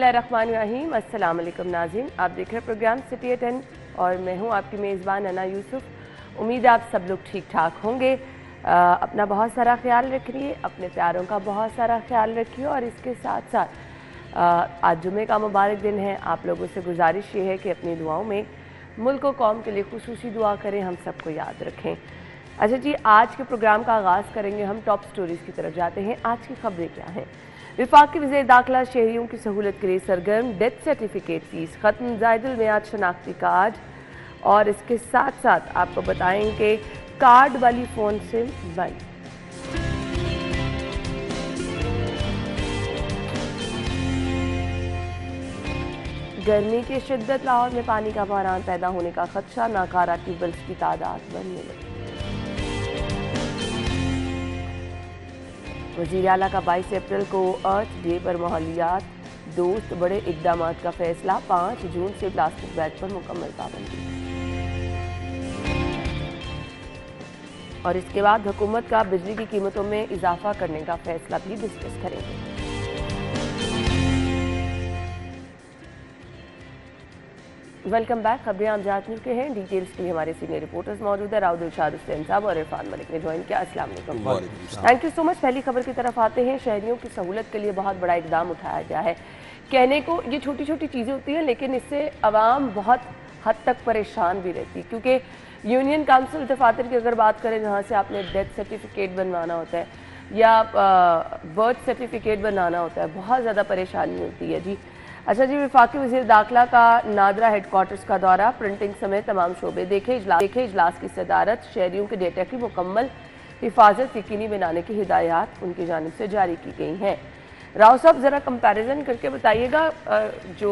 बिस्मिल्लाहिर्रहमानिर्रहीम। अस्सलाम वालेकुम नाज़रीन, आप देख रहे हैं प्रोग्राम सिटी एट 10 और मैं हूं आपकी मेज़बान अना यूसुफ। उम्मीद है आप सब लोग ठीक ठाक होंगे। अपना बहुत सारा ख्याल रखिए, अपने प्यारों का बहुत सारा ख्याल रखिए और इसके साथ साथ आज जुमे का मुबारक दिन है। आप लोगों से गुजारिश ये है कि अपनी दुआओं में मुल्क और कौम के लिए खुसूसी दुआ करें, हम सबको याद रखें। अच्छा जी, आज के प्रोग्राम का आगाज़ करेंगे हम टॉप स्टोरीज़ की तरफ जाते हैं। आज की खबरें क्या हैं? विफाकी वज़ीर दाखिला शहरियों की सहूलत के लिए सरगर्म, डेथ सर्टिफिकेट फीस खत्म, ज़ायदुल मियाद शनाख्ती कार्ड, और इसके साथ साथ आपको बताएंगे कार्ड वाली फ़ोन सिम बंद। गर्मी की शिद्दत, लाहौर में पानी का बहरान पैदा होने का खदशा, नाकारा ट्यूबवेल्स की तादाद बढ़ने लगी। वज़ीर आला का 22 अप्रैल को अर्थ डे पर माहौलियात दोस्त बड़े इक़दाम का फैसला, 5 जून से प्लास्टिक बैग पर मुकम्मल पाबंदी। और इसके बाद हुकूमत का बिजली की कीमतों में इजाफा करने का फैसला भी डिस्कस करेंगे। Welcome back. खबरें आप जान चुके हैं, डिटेल्स के लिए हमारे सीनियर रिपोर्टर्स मौजूद है, राउद शाद हुसैन साहब और इरफान मलिक ने ज्वाइन किया। अस्सलाम वालेकुम, थैंक यू सो मच। पहली खबर की तरफ आते हैं। शहरियों की सहूलत के लिए बहुत बड़ा इकदाम उठाया गया है। कहने को ये छोटी छोटी चीज़ें होती हैं, लेकिन इससे आवाम बहुत हद तक परेशान भी रहती है, क्योंकि यूनियन काउंसिल दफातर की अगर बात करें, जहाँ से आपने डेथ सर्टिफिकेट बनवाना होता है या बर्थ सर्टिफिकेट बनाना होता है, बहुत ज़्यादा परेशानी होती है जी। अच्छा जी, वफाकी वज़ीर दाखिला का नादरा हेडक्वार्टर्स का दौरा, प्रिंटिंग समेत तमाम शोबे देखे इजलास की सदारत, शहरियों के डेटा की मुकम्मल हिफाजत यकीनी बनाने की हिदायत उनकी जानिब से जारी की गई हैं। राव साहब, ज़रा कंपैरिजन करके बताइएगा, जो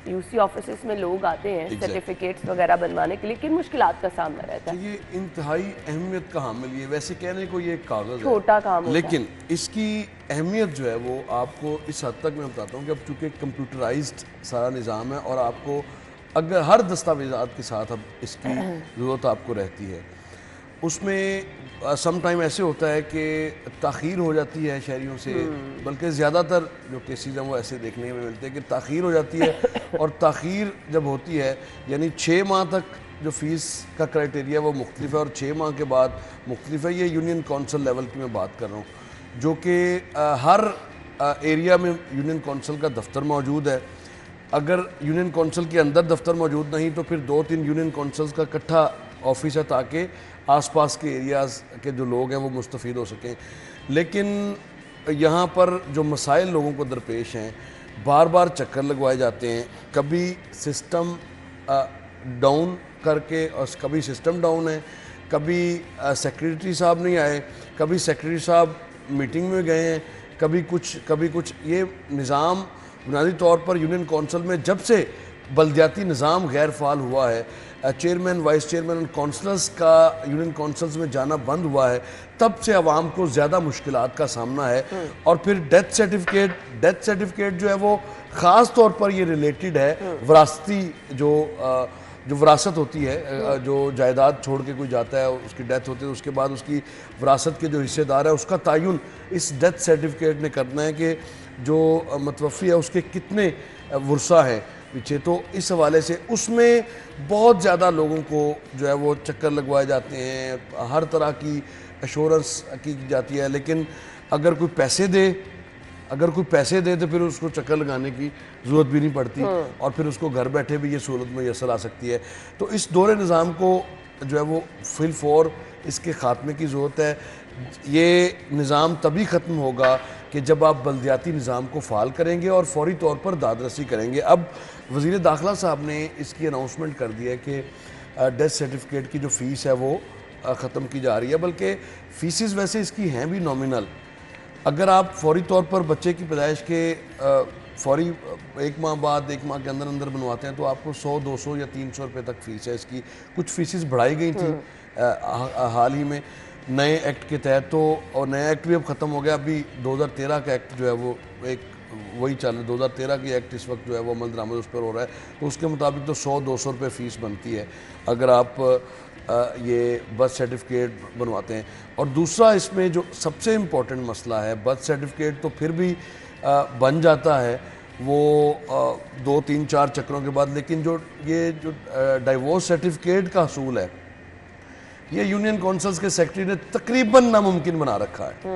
यूसी ऑफिस में लोग आते हैं सर्टिफिकेट्स वगैरह बनवाने के लिए, किन मुश्किलात का सामना रहता है? ये इंतहाई अहमियत का हामिल है। वैसे कहने को ये कागज़ छोटा काम, लेकिन इसकी अहमियत जो है वो आपको इस हद तक मैं बताता हूँ कि अब चूँकि कंप्यूटराइज्ड सारा निज़ाम है और आपको अगर हर दस्तावेज़ात के साथ अब इसकी ज़रूरत आपको रहती है, उसमें सम टाइम ऐसे होता है कि ताख़ीर हो जाती है शहरियों से, बल्कि ज़्यादातर जो केसेस हैं वो ऐसे देखने में मिलते हैं कि ताख़ीर हो जाती है। और ताख़ीर जब होती है, यानी 6 माह तक जो फ़ीस का क्राइटेरिया वो मुख्तलिफ है और 6 माह के बाद मुख्तलिफ है। ये यूनियन कौंसल लेवल की मैं बात कर रहा हूँ, जो कि हर एरिया में यूनियन कौंसल का दफ्तर मौजूद है। अगर यूनियन कौंसल के अंदर दफ्तर मौजूद नहीं तो फिर 2-3 यूनियन कौंसल्स का इकट्ठा ऑफिस है, ताकि आसपास के एरियाज़ के जो लोग हैं वो मुस्तफ़ीद हो सकें। लेकिन यहाँ पर जो मसाइल लोगों को दरपेश हैं, बार बार चक्कर लगवाए जाते हैं, कभी सिस्टम डाउन करके और कभी सिस्टम डाउन है, कभी सेक्रेटरी साहब नहीं आए, कभी सेक्रेटरी साहब मीटिंग में गए हैं, कभी कुछ। ये निज़ाम बुनियादी तौर पर यूनियन कौंसल में जब से बल्दियाती निज़ाम गैर फ़ाल हुआ है, चेयरमैन, वाइस चेयरमैन और कौंसलर्स का यूनियन कौंसल्स में जाना बंद हुआ है, तब से आवाम को ज़्यादा मुश्किलात का सामना है। और फिर डेथ सर्टिफिकेट जो है वो ख़ास तौर पर ये रिलेटेड है विरासती जो विरासत होती है, जो जायदाद छोड़ के कोई जाता है, उसकी डेथ होती है, उसके बाद उसकी विरासत के जो हिस्सेदार है उसका तयन इस डेथ सर्टिफिकेट ने करना है कि जो मतवफ़ी है उसके कितने वर्सा हैं पीछे। तो इस हवाले से उसमें बहुत ज़्यादा लोगों को जो है वो चक्कर लगवाए जाते हैं, हर तरह की एश्योरेंस की जाती है। लेकिन अगर कोई पैसे दे तो फिर उसको चक्कर लगाने की ज़रूरत भी नहीं पड़ती और फिर उसको घर बैठे भी ये सहूलत मैसर आ सकती है। तो इस दौरे निज़ाम को जो है वो फिल फॉर इसके ख़ात्मे की ज़रूरत है। ये निज़ाम तभी ख़त्म होगा कि जब आप बल्दियाती निज़ाम को फ़ाल करेंगे और फौरी तौर पर दादरसी करेंगे। अब वज़ीर दाखिला साहब ने इसकी अनाउंसमेंट कर दी है कि डेथ सर्टिफिकेट की जो फ़ीस है वो ख़त्म की जा रही है, बल्कि फ़ीसेस वैसे इसकी हैं भी नॉमिनल। अगर आप फौरी तौर पर बच्चे की पैदाइश के फौरी 1 माह बाद 1 माह के अंदर अंदर बनवाते हैं तो आपको 100, 200 या 300 रुपये तक फ़ीस है इसकी। कुछ फ़ीसेस बढ़ाई गई थी हाल ही में नए एक्ट के तहत, तो और नया एक्ट भी अब ख़त्म हो गया। अभी 2013 का एक्ट जो है वो एक वही चल रहा है, 2013 की एक्ट इस वक्त जो है वो अमल दरामद उस पर हो रहा है। तो उसके मुताबिक तो 100-200 रुपये फ़ीस बनती है अगर आप ये बर्थ सर्टिफिकेट बनवाते हैं। और दूसरा इसमें जो सबसे इम्पोर्टेंट मसला है, बर्थ सर्टिफिकेट तो फिर भी बन जाता है, وہ 2-3-4 چکروں کے بعد، لیکن جو ڈائیورس سرٹیفکیٹ کا حصول ہے یہ یونین کونسلز کے سیکرٹری نے تقریباً ناممکن بنا رکھا ہے.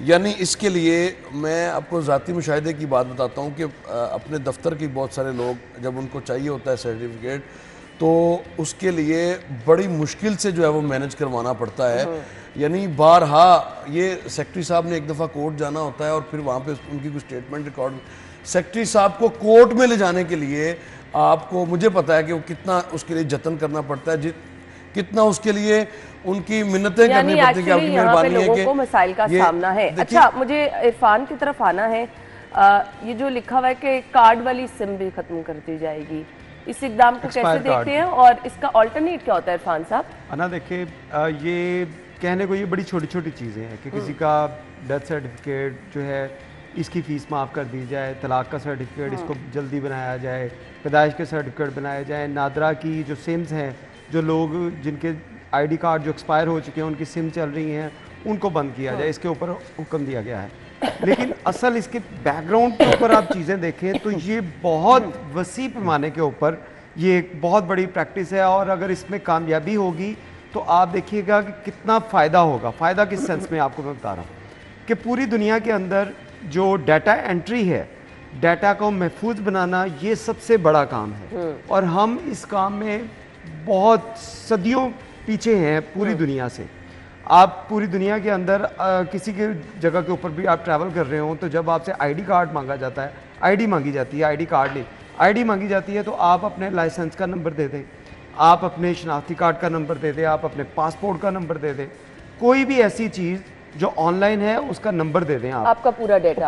یعنی اس کے لیے میں آپ کو ذاتی مشاہدے کی بات بتاتا ہوں کہ اپنے دفتر کے بہت سارے لوگ جب ان کو چاہیے ہوتا ہے سرٹیفکیٹ تو اس کے لیے بڑی مشکل سے جو ہے وہ مینج کروانا پڑتا ہے. یعنی بارہا یہ سیکرٹری صاحب نے ایک دفعہ کورٹ جانا ہوتا ہے اور پھر وہاں پہ ان کی کوئی اسٹیٹمنٹ ریکارڈ، سیکرٹری صاحب کو کورٹ میں لے جانے کے لیے آپ کو، مجھے پتا ہے کہ وہ کتنا اس کے لیے جتن کرنا پڑتا ہے، کتنا اس کے لیے ان کی منتیں کرنی پڑتی ہیں کہ آپ کی مہربانی ہے کہ لوگوں کو مسائل کا سامنا ہے. اچھا مجھے عرفان کی طرف آنا ہے. یہ جو لکھا ہوا ہے کہ کارڈ والی سم بھی ختم کر دی جائے گی، اس اقدام کو کیسے دیکھتے ہیں اور اس کا آلٹرنیٹ کیا ہوتا ہے عرفان صاحب؟ انا دیکھیں یہ کہنے کو یہ بڑی چھوٹی چھوٹی چیزیں ہیں کہ کسی کا ڈیتھ سرٹیفکیٹ جو ہے اس کی فیس معاف کر دی جائے، طلاق کا سرٹیفکیٹ اس کو جلدی بنایا جائے، پیدائش کے سرٹیفکیٹ بنائے جائیں، نادرا کی جو سمز ہیں، جو لوگ جن کے آئی ڈی کارڈ جو ایکسپائر ہو چکے ہیں ان کی سم چل رہی ہیں ان کو بند کیا جائے، اس کے اوپر حکم دیا گیا ہے. لیکن اصل اس کے بیک گراؤنڈ کے اوپر آپ چیزیں دیکھیں تو یہ بہت وسیع پیمانے کے اوپر یہ ایک بہت بڑی پریکٹس ہے، اور اگر اس میں کامیابی ہوگی تو آپ دیکھیے گا کہ کتنا فائدہ ہوگا. فائدہ کس سینس میں آپ کو میں بتا رہا ہوں کہ پوری دنیا کے اندر جو ڈیٹا انٹری ہے، ڈیٹا کو محفوظ بنانا، یہ سب سے بڑا کام ہے، اور ہم اس کام میں بہت صدیوں پیچھے ہیں پوری دنیا سے. آپ پوری دنیا کے اندر کسی کے جگہ کے اوپر بھی آپ ٹریول کر رہے ہوں تو جب آپ سے آئی ڈی کارڈ مانگا جاتا ہے، آئی ڈی مانگی جاتی ہے، آئی ڈی کارڈ نہیں، آئی ڈی مانگی جاتی ہے تو آپ اپنے لائسنس کا نمبر دے دیں، آپ اپنے شناختی کارڈ کا نمبر دے دیں، آپ اپنے پاسپورٹ کا نمبر دے دیں، کوئی بھی ایسی چیز جو آن لائن ہے اس کا نمبر دے دیں، آپ کا پورا ڈیٹا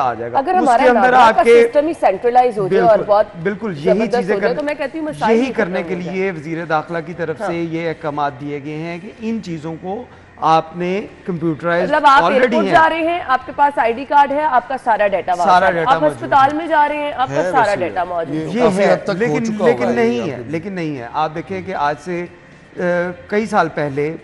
آ جائے گا. اگر ہمارا نادرا کا سسٹم ہی سینٹرلائز ہو جائے اور بہت بالکل یہی چیزیں تو میں کہتی ہوں یہی کرنے کے لیے وزیر داخلہ کی طرف سے یہ احکامات دیے گئے ہیں کہ ان چیزوں کو آپ نے کمپیوٹرائز آلریڈی ہیں. جا رہے ہیں، آپ کے پاس آئی ڈی کارڈ ہے، آپ کا سارا ڈیٹا موجود ہے. آپ ہسپتال میں جا رہے ہیں، آپ کا سارا ڈیٹا موجود ہے. یہ ہے لیکن نہیں ہے. آپ دیکھیں کہ آج سے کئی سال پہلے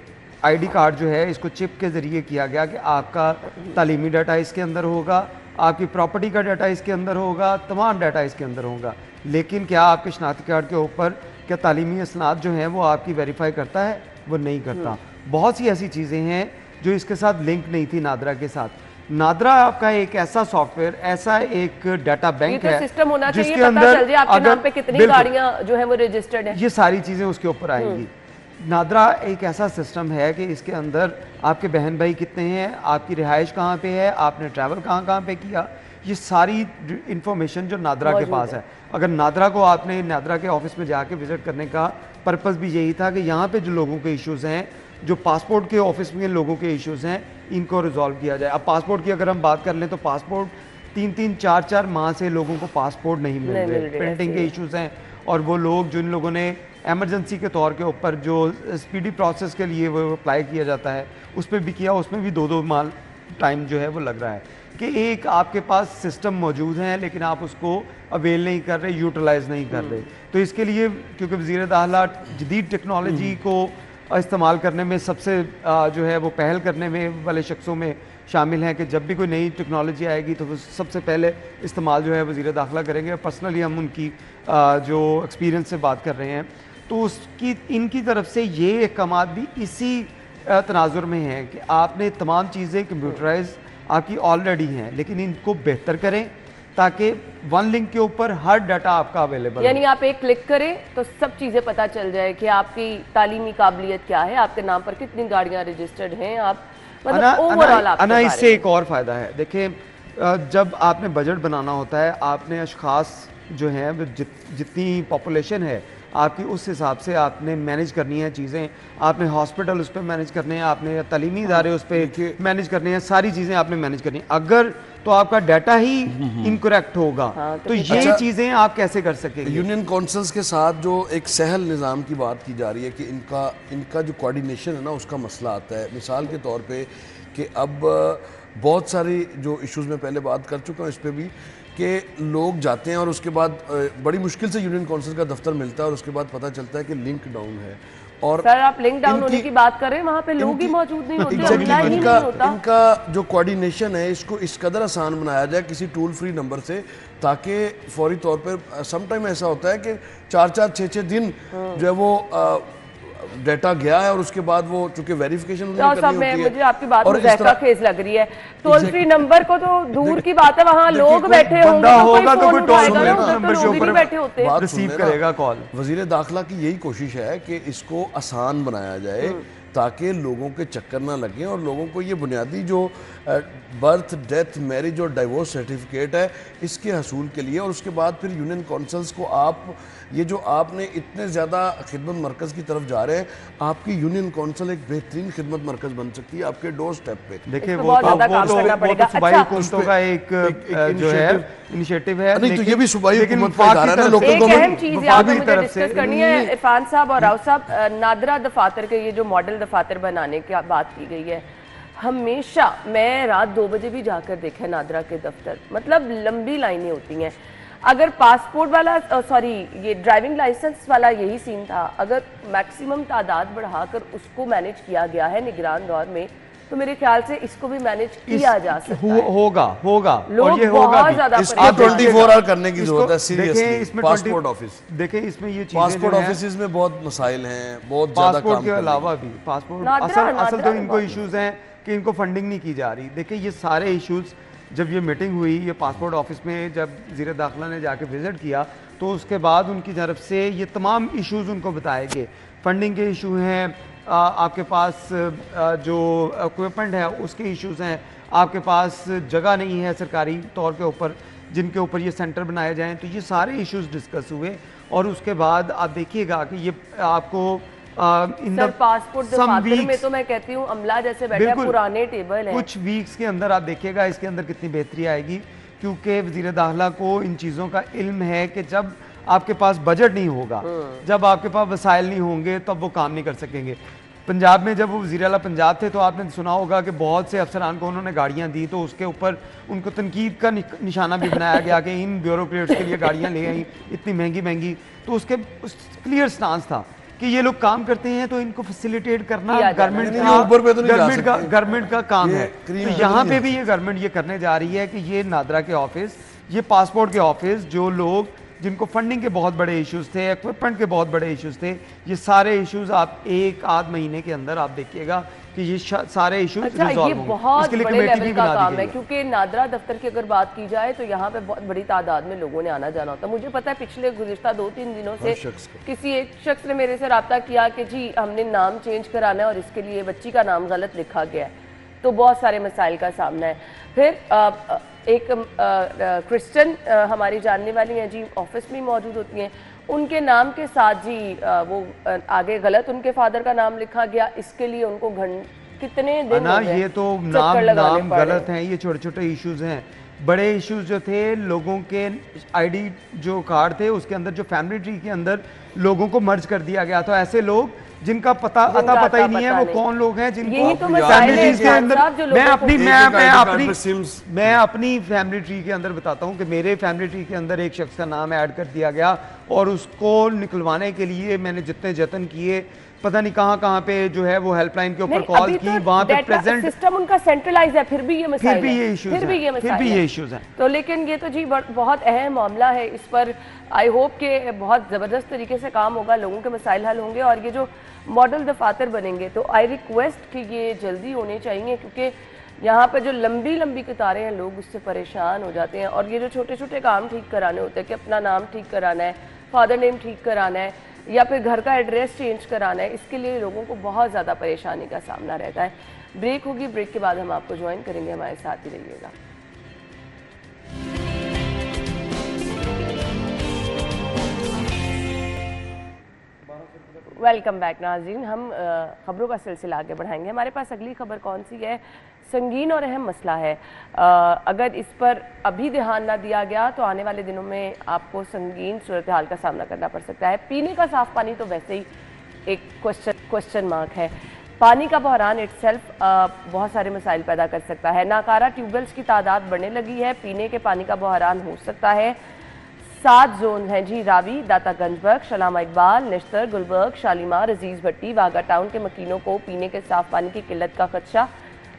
آئی ڈی کارڈ جو ہے اس کو چپ کے ذریعے کیا گیا کہ آپ کا تعلیمی ڈیٹا اس کے اندر ہوگا، آپ کی پراپرٹی کا ڈیٹا اس کے اندر ہوگا، تمام ڈیٹا اس کے اندر ہوگا. لیکن کیا آپ کے شناختی کارڈ کے اوپر کیا تعلیمی اسناد جو ہیں وہ آپ کی ویریفائی کرتا ہے؟ وہ نہیں کرتا. بہت سی ایسی چیزیں ہیں جو اس کے ساتھ لنک نہیں تھی نادرا کے ساتھ. نادرا آپ کا ایک ایسا سافٹ ویئر، ایسا ایک ڈیٹا بینک ہے جس کے اندر کتنی گاڑیاں جو ہیں وہ رجسٹرڈ ہیں، یہ ساری چیزیں اس کے اوپر آئیں گی. نادرا ایک ایسا سسٹم ہے کہ اس کے اندر آپ کے بہن بھائی کتنے ہیں، آپ کی رہائش کہاں پہ ہے، آپ نے ٹریول کہاں پہ کیا، یہ ساری انفارمیشن جو نادرا کے پاس ہے. اگر نادرا کو آپ نے نادرا کے آفس میں جا کے وزٹ کرنے کا پرپس بھی یہی تھا کہ یہاں پہ جو لوگوں کے ایشوز ہیں، جو پاسپورٹ کے آفس میں لوگوں کے ایشوز ہیں، ان کو ریزالو کیا جائے. اب پاسپورٹ کی اگر ہم بات کر لیں تو پاسپورٹ 3-4 ماہ سے لوگوں کو پاسپورٹ نہیں مل رہے، پرنٹنگ کے ایشوز ہیں. اور وہ لوگ جن لوگوں نے ایمرجنسی کے طور کے اوپر جو اسپیڈی پروسیس کے لیے وہ اپلائی کیا جاتا ہے اس پہ بھی کیا، اس میں بھی 2 ماہ ٹائم جو ہے وہ لگ رہا ہے. کہ ایک آپ کے پاس سسٹم موجود ہیں لیکن آپ اس کو اویل نہیں کر رہے، یوٹیلائز نہیں کر رہے. تو اس کے لیے کیونکہ وزیر داخلہ جدید ٹیکنالوجی کو استعمال کرنے میں سب سے جو ہے وہ پہل کرنے میں والے شخصوں میں شامل ہیں کہ جب بھی کوئی نئی ٹیکنالوجی آئے گی تو وہ سب سے پہلے استعمال جو ہے وزیر داخلہ کریں گے. پرسنلی ہم ان کی جو ایکسپیرینس سے بات کر رہے ہیں تو ان کی طرف سے یہ احکامات بھی اسی تناظر میں ہیں کہ آپ نے تمام چیزیں کمپیوٹرائز آپ کی آلریڈی ہیں لیکن ان کو بہتر کریں تاکہ ون لنک کے اوپر ہر ڈیٹا آپ کا اویلیبل، یعنی آپ ایک کلک کریں تو سب چیزیں پتہ چل جائے کہ آپ کی تعلیمی قابلیت کیا ہے، آپ کے نام پر کتنی گاڑیاں رجسٹرڈ ہیں. آپ انا اس سے ایک اور فائدہ ہے. دیکھیں جب آپ نے بجٹ بنانا ہوتا ہے، آپ نے اشخاص جو ہیں جتنی پاپولیشن ہے آپ کی اس حساب سے آپ نے مینیج کرنی ہے چیزیں. آپ نے ہاسپٹل اس پہ مینیج کرنے ہیں، آپ نے تعلیمی ادارے اس پہ مینیج کرنے ہیں، ساری چیزیں آپ نے مینیج کرنی ہیں. اگر تو آپ کا ڈیٹا ہی انکریکٹ ہوگا تو یہ چیزیں آپ کیسے کر سکیں گے؟ یونین کونسلز کے ساتھ جو ایک سہل نظام کی بات کی جا رہی ہے کہ ان کا جو کوارڈینیشن ہے نا اس کا مسئلہ آتا ہے. مثال کے طور پہ کہ اب بہت ساری جو ایشوز میں پہلے بات کر چکا ہوں اس پہ بھی کہ لوگ جاتے ہیں اور اس کے بعد بڑی مشکل سے یونین کونسل کا دفتر ملتا ہے اور اس کے بعد پتہ چلتا ہے کہ لنک ڈاؤن ہے और सर आप लिंक डाउन होने की बात कर रहे हैं, वहाँ पे लोग ही मौजूद नहीं होते, अमला ही नहीं होता। इनका जो कोऑर्डिनेशन है इसको इस कदर आसान बनाया जाए किसी टोल फ्री नंबर से, ताकि फौरी तौर पर सम टाइम ऐसा होता है कि 4-4, 6-6 दिन जो है वो डेटा गया है और उसके बाद वो चूंकि वेरिफिकेशन करनी होती है। मुझे आपकी बात मुज़ाहिरा खेज लग रही है। टोल फ्री नंबर को तो दूर की बात है, वहाँ लोग बैठे होंगे तो कोई फोन उठाएगा ना, उधर तो लोग ही नहीं बैठे होते हैं। रिसीव करेगा कॉल। वज़ीर दाखिला की यही कोशिश है कि इसको आसान बनाया जाए ताकि लोगों के चक्कर ना लगें और लोगों को ये बुनियादी जो बर्थ, डेथ, मैरिज और डाइवोर्स सर्टिफिकेट है इसके हसूल के लिए, और उसके बाद फिर यूनियन काउंसिल्स को आप ये जो आपने इतने ज़्यादा खिदमत मरकज़ की तरफ जा रहे हैं, आपकी यूनियन काउंसिल एक बेहतरीन खिदमत मरकज़ बन सकती है आपके डोर स्टेप पे। देखिए वो तो सूबाई हुकूमतों का एक जो है इनिशिएटिव है, नहीं तो ये भी सूबाई हुकूमत का इदारा है ना, लोकल गवर्नमेंट। एक अहम चीज़ यहाँ पे मुझे तरफ से डिस्कस करनी है इरफान साहब और राव साहब, नादरा दफातर के ये जो मॉडल दफातर बनाने की बात की गई है, हमेशा मैं रात 2 बजे भी जाकर देखा नादरा के दफ्तर, मतलब लंबी लाइनें होती हैं। अगर पासपोर्ट वाला ये ड्राइविंग लाइसेंस वाला यही सीन था, अगर मैक्सिमम तादाद बढ़ाकर उसको मैनेज किया गया है निगरान दौर में, तो मेरे ख्याल से इसको भी मैनेज किया जा सकता है। होगा और ये होगा भी। इसको 24 आवर करने की जरूरत है सीरियसली। पासपोर्ट ऑफिस देखिए, इसमें ये चीजें पासपोर्ट ऑफिस में बहुत मसाइल हैं, बहुत ज्यादा काम पासपोर्ट के अलावा भी पासपोर्ट असल तो इनको इश्यूज हैं कि इनको फंडिंग नहीं की जा रही। देखिए ये सारे इश्यूज, जब ये मीटिंग हुई ये पासपोर्ट ऑफिस में, जब वज़ीर दाखिला ने जाके विजिट किया, तो उसके बाद उनकी तरफ से ये तमाम इश्यूज उनको बताए गए। फंडिंग के इशू हैं, आपके पास जो इक्विपमेंट है उसके इश्यूज हैं, आपके पास जगह नहीं है सरकारी तौर के ऊपर जिनके ऊपर ये सेंटर बनाए जाएं, तो ये सारे इश्यूज डिस्कस हुए। और उसके बाद आप देखिएगा कि ये आपको सर पासपोर्ट दफ्तर में तो मैं कहती हूँ अमला जैसे बैठा पुराने टेबल है। कुछ वीक्स के अंदर आप देखिएगा इसके अंदर कितनी बेहतरी आएगी, क्योंकि वज़ीर दाखिला को इन चीज़ों का इल्म है कि जब आपके पास बजट नहीं होगा, जब आपके पास वसाइल नहीं होंगे, तब वो काम नहीं कर सकेंगे। पंजाब में जब वो वज़ीर आला पंजाब थे तो आपने सुना होगा कि बहुत से अफसरान को उन्होंने गाड़ियाँ दी, तो उसके ऊपर उनको तनकीद का निशाना भी बनाया गया कि इन ब्यूरोक्रेट्स के लिए गाड़ियाँ ले आई इतनी महंगी महंगी। तो उसके क्लियर स्टांस था कि ये लोग काम करते हैं तो इनको फैसिलिटेट करना गवर्नमेंट का काम है। तो यहाँ पे भी ये गवर्नमेंट ये करने जा रही है कि ये नादरा के ऑफिस, ये पासपोर्ट के ऑफिस, जो लोग जिनको फंडिंग के बहुत बड़े इश्यूज थे, इक्विपमेंट के बहुत बड़े इश्यूज थे, ये सारे इश्यूज आप 1-8 महीने के अंदर आप देखिएगा कि ये सारे इश्यूज रिजॉल्व होंगे। ये बहुत बड़े लेवल का काम है, क्योंकि नादरा दफ्तर की अगर बात की जाए तो यहाँ पे बहुत बड़ी तादाद में लोगों ने आना जाना होता है। मुझे पता है पिछले गुज़िश्ता 2-3 दिनों से किसी एक शख्स ने मेरे से रब्ता किया कि जी हमने नाम चेंज कराना है और इसके लिए बच्ची का नाम गलत लिखा गया है, तो बहुत सारे मसाइल का सामना है। फिर एक क्रिश्चियन हमारी जानने वाली हैं जी, ऑफिस में मौजूद होती हैं, उनके नाम के साथ जी वो आगे गलत उनके फादर का नाम लिखा गया, इसके लिए उनको कितने दिन ना ये तो नाम गलत हैं, ये छोटे छोटे इश्यूज हैं। बड़े इश्यूज जो थे, लोगों के आईडी जो कार्ड थे उसके अंदर जो फैमिली ट्री के अंदर लोगों को मर्ज कर दिया गया, तो ऐसे लोग जिनका पता ही नहीं है वो कौन लोग हैं जिनको तो फैमिली के अंदर। मैं अपनी फैमिली ट्री के अंदर बताता हूँ कि मेरे फैमिली ट्री के अंदर एक शख्स का नाम ऐड कर दिया गया और उसको निकलवाने के लिए मैंने जितने जतन किए, पता नहीं कहाँ पे जो है वो हेल्पलाइन के ऊपर कॉल की, वहाँ पे प्रेजेंट सिस्टम उनका सेंट्रलाइज है, फिर भी ये मसाइल, फिर भी ये इश्यूज हैं। तो लेकिन ये तो जी बहुत अहम मामला है, इस पर आई होप कि बहुत ज़बरदस्त तरीके से काम होगा, लोगों के मसाइल हल होंगे और ये जो मॉडल दफातर बनेंगे तो आई रिक्वेस्ट कि ये जल्दी होने चाहिए, क्योंकि यहाँ पर जो लंबी लंबी कतारें हैं लोग उससे परेशान हो जाते हैं। और ये जो छोटे छोटे काम ठीक कराने होते हैं कि अपना नाम ठीक कराना है, फादर नेम ठीक कराना है या फिर घर का एड्रेस चेंज कराना है, इसके लिए लोगों को बहुत ज़्यादा परेशानी का सामना रहता है। ब्रेक होगी, ब्रेक के बाद हम आपको ज्वाइन करेंगे, हमारे साथ ही रहिएगा। वेलकम बैक नाज़रीन, हम ख़बरों का सिलसिला आगे बढ़ाएंगे। हमारे पास अगली खबर कौन सी है? संगीन और अहम मसला है, अगर इस पर अभी ध्यान ना दिया गया तो आने वाले दिनों में आपको संगीन सूरत हाल का सामना करना पड़ सकता है। पीने का साफ़ पानी तो वैसे ही एक क्वेश्चन मार्क है। पानी का बहरान इटसेल्फ बहुत सारे मसाइल पैदा कर सकता है। नाकारा ट्यूबवेल्स की तादाद बढ़ने लगी है, पीने के पानी का बहरान हो सकता है। 7 जोन हैं जी, रावी, दाता गंजबख्श, अलामा इकबाल, निश्तर, गुलबर्ग, शालीमार, अजीज भट्टी, वाघा टाउन के मकीनों को पीने के साफ पानी की किल्लत का खदशा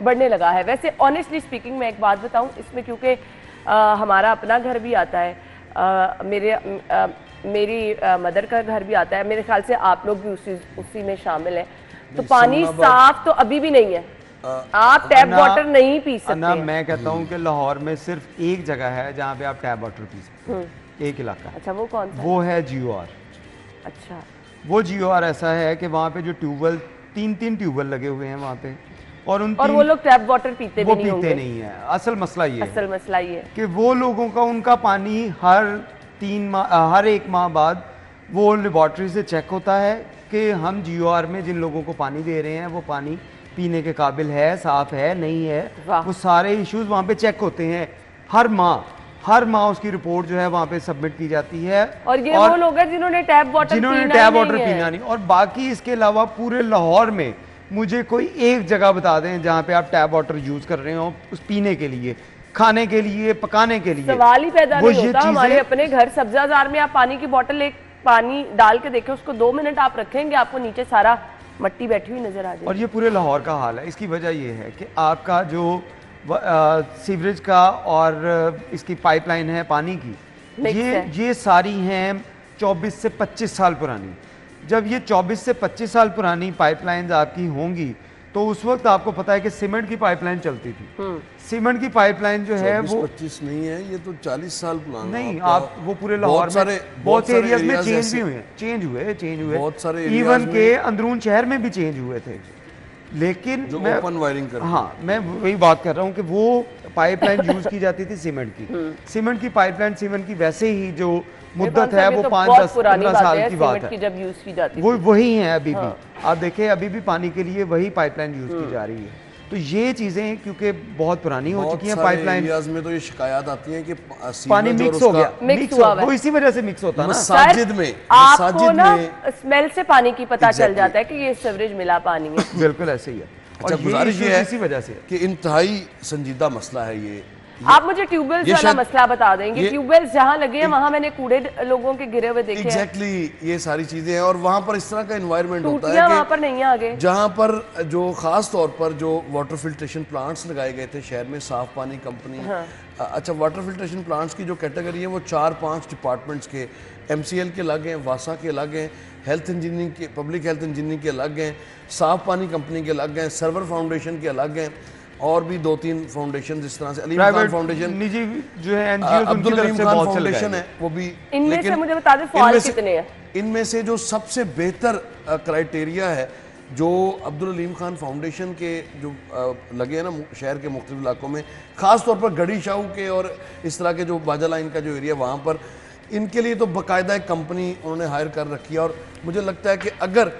बढ़ने लगा है। वैसे ऑनेस्टली स्पीकिंग मैं एक बात बताऊं इसमें, क्योंकि हमारा अपना घर भी आता है, मेरी मदर का घर भी आता है, मेरे ख्याल से आप लोग भी उसी में शामिल हैं, तो पानी साफ तो अभी भी नहीं है, आप टैप वाटर नहीं पी सकते। ना मैं कहता हूँ कि लाहौर में सिर्फ एक जगह है जहाँ पे आप टैप वाटर पी सकते हैं, एक इलाका। अच्छा, वो कौन सा? वो है GOR। अच्छा, वो GOR ऐसा है कि वहाँ पे जो ट्यूबवेल, 3 ट्यूबवेल लगे हुए हैं वहाँ पे, और वो लोग टैप वाटर पीते भी नहीं होंगे। पीते नहीं है। असल मसला ये है कि वो लोगों का उनका पानी हर 1 माह बाद वो लेबॉर्ट्री से चेक होता है कि हम GOR में जिन लोगों को पानी दे रहे हैं वो पानी पीने के काबिल है, साफ है, नहीं है। वो सारे इश्यूज वहाँ पे चेक होते हैं हर माह उसकी रिपोर्ट जो है वहाँ पे सबमिट की जाती है। और ये वो लोग हैं जिन्होंने टैप वाटर पीना नहीं। और बाकी इसके अलावा पूरे लाहौर में मुझे कोई एक जगह बता दें जहाँ पे आप टैप वाटर यूज कर रहे हो उस पीने के लिए, खाने के लिए, पकाने के लिए। सवाल ही पैदा नहीं होता। हमारे अपने घर सब्जाजार में आप पानी की बोतल एक पानी डाल के देखें, उसको 2 मिनट आप रखेंगे, आपको नीचे सारा मट्टी बैठी हुई नजर आ जाएगी। और ये पूरे लाहौर का हाल है। इसकी वजह ये है कि आपका जो सीवरेज का और इसकी पाइपलाइन है पानी की, ये सारी हैं 24 से 25 साल पुरानी। जब ये 24 से 25 साल पुरानी पाइपलाइंस आपकी होंगी तो उस वक्त आपको पता है कि सीमेंट की पाइपलाइन चलती थी। सीमेंट की पाइपलाइन जो है वो 25 नहीं है, ये तो 40 साल पुराना। नहीं, आप वो पूरे लाहौर में बहुत से एरियाज में चेंज हुए बहुत सारे इवन के अंदरून शहर में भी चेंज हुए थे। लेकिन जो ओपन वायरिंग कर, हाँ, मैं वही बात कर रहा हूँ कि वो पाइपलाइन यूज की जाती थी सीमेंट की पाइपलाइन, सीमेंट की वैसे ही जो मुद्दत है वो 5-10-15 साल की बात है, जब यूज की जाती वो वही है अभी भी। आप देखें अभी भी पानी के लिए वही पाइपलाइन यूज की जा रही है। तो ये चीजें क्योंकि बहुत पुरानी हो चुकी हैं पाइपलाइन में, तो ये शिकायत आती है कि पानी मिक्स हो गया, वो इसी वजह से मिक्स होता है ना। मसाजिद में आपको ना स्मेल से पानी की पता चल जाता है कि ये सीवरेज मिला पानी है। बिल्कुल ऐसे ही है। अच्छा, गुजारिश ये है इसी वजह से कि इंतहाई संजीदा मसला है ये। आप मुझे ट्यूबवेल्स वाला मसला बता देंगे? ट्यूबवेल्स जहाँ लगे हैं वहाँ मैंने कूड़े लोगों के गिरे हुए देखे हैं। एग्जैक्टली, ये सारी चीजें हैं और वहाँ पर इस तरह का एनवायरनमेंट होता है वहाँ पर नहीं है आगे, जहाँ पर जो खास तौर पर जो वाटर फिल्ट्रेशन प्लांट्स लगाए गए थे शहर में, साफ पानी कंपनी। अच्छा, वाटर फिल्ट्रेशन प्लांट्स की जो कैटेगरी है वो 4-5 डिपार्टमेंट्स के, MCL के अलग हैं, वासा के अलग हैं, हेल्थ इंजीनियरिंग के, पब्लिक हेल्थ इंजीनियरिंग के अलग हैं, साफ पानी कंपनी के अलग हैं, सर्वर फाउंडेशन के अलग हैं, और भी 2-3 फाउंडेशन जिस तरह से अलीम खान फाउंडेशन, निजी जो है NGOs, अब्दुल अलीम खान फाउंडेशन है वो भी। इनमें से मुझे बता दें फॉल कितने हैं? इनमें से जो सबसे बेहतर क्राइटेरिया है जो अब्दुल अलीम खान फाउंडेशन के जो लगे हैं ना शहर के मुख्तलिफ इलाकों में, ख़ास तौर पर गढ़ी शाहू के और इस तरह के जो बाजा लाइन का जो एरिया वहाँ पर, इनके लिए तो बाकायदा एक कंपनी उन्होंने हायर कर रखी है। और मुझे लगता है कि अगर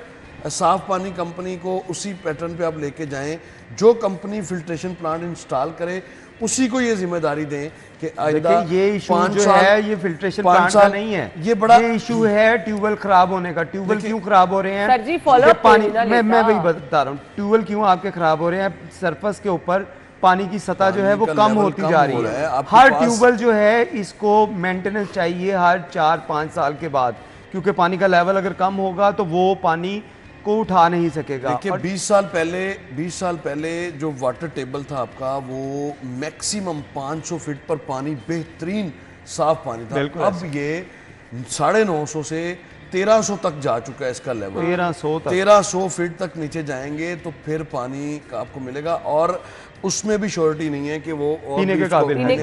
साफ पानी कंपनी को उसी पैटर्न पे आप लेके जाएं, जो कंपनी फिल्ट्रेशन प्लांट इंस्टॉल करे उसी को ये जिम्मेदारी दें कि आइंदा ये इशू जो है ये फिल्ट्रेशन प्लांट का नहीं है, ये बड़ा इशू है ट्यूबवेल खराब होने का। ट्यूबवेल क्यों खराब हो रहे हैं सर जी? फॉलो पानी मैं वही बता रहा हूँ, ट्यूबवेल क्यों आपके खराब हो रहे हैं? सरफेस के ऊपर पानी की सतह जो है वो कम होती जा रही है। हर ट्यूबवेल जो है इसको मेंटेनेंस चाहिए हर 4-5 साल के बाद, क्योंकि पानी का लेवल अगर कम होगा तो वो पानी को उठा नहीं सकेगा। देखिए 20 साल पहले जो वाटर टेबल था आपका वो मैक्सिमम 500 फीट पर पानी, बेहतरीन साफ पानी था। अब ये 950 से 1300 तक जा चुका है इसका लेवल। 1300 फीट तक नीचे जाएंगे तो फिर पानी का आपको मिलेगा, और उसमें भी श्योरिटी नहीं है कि वो पीने के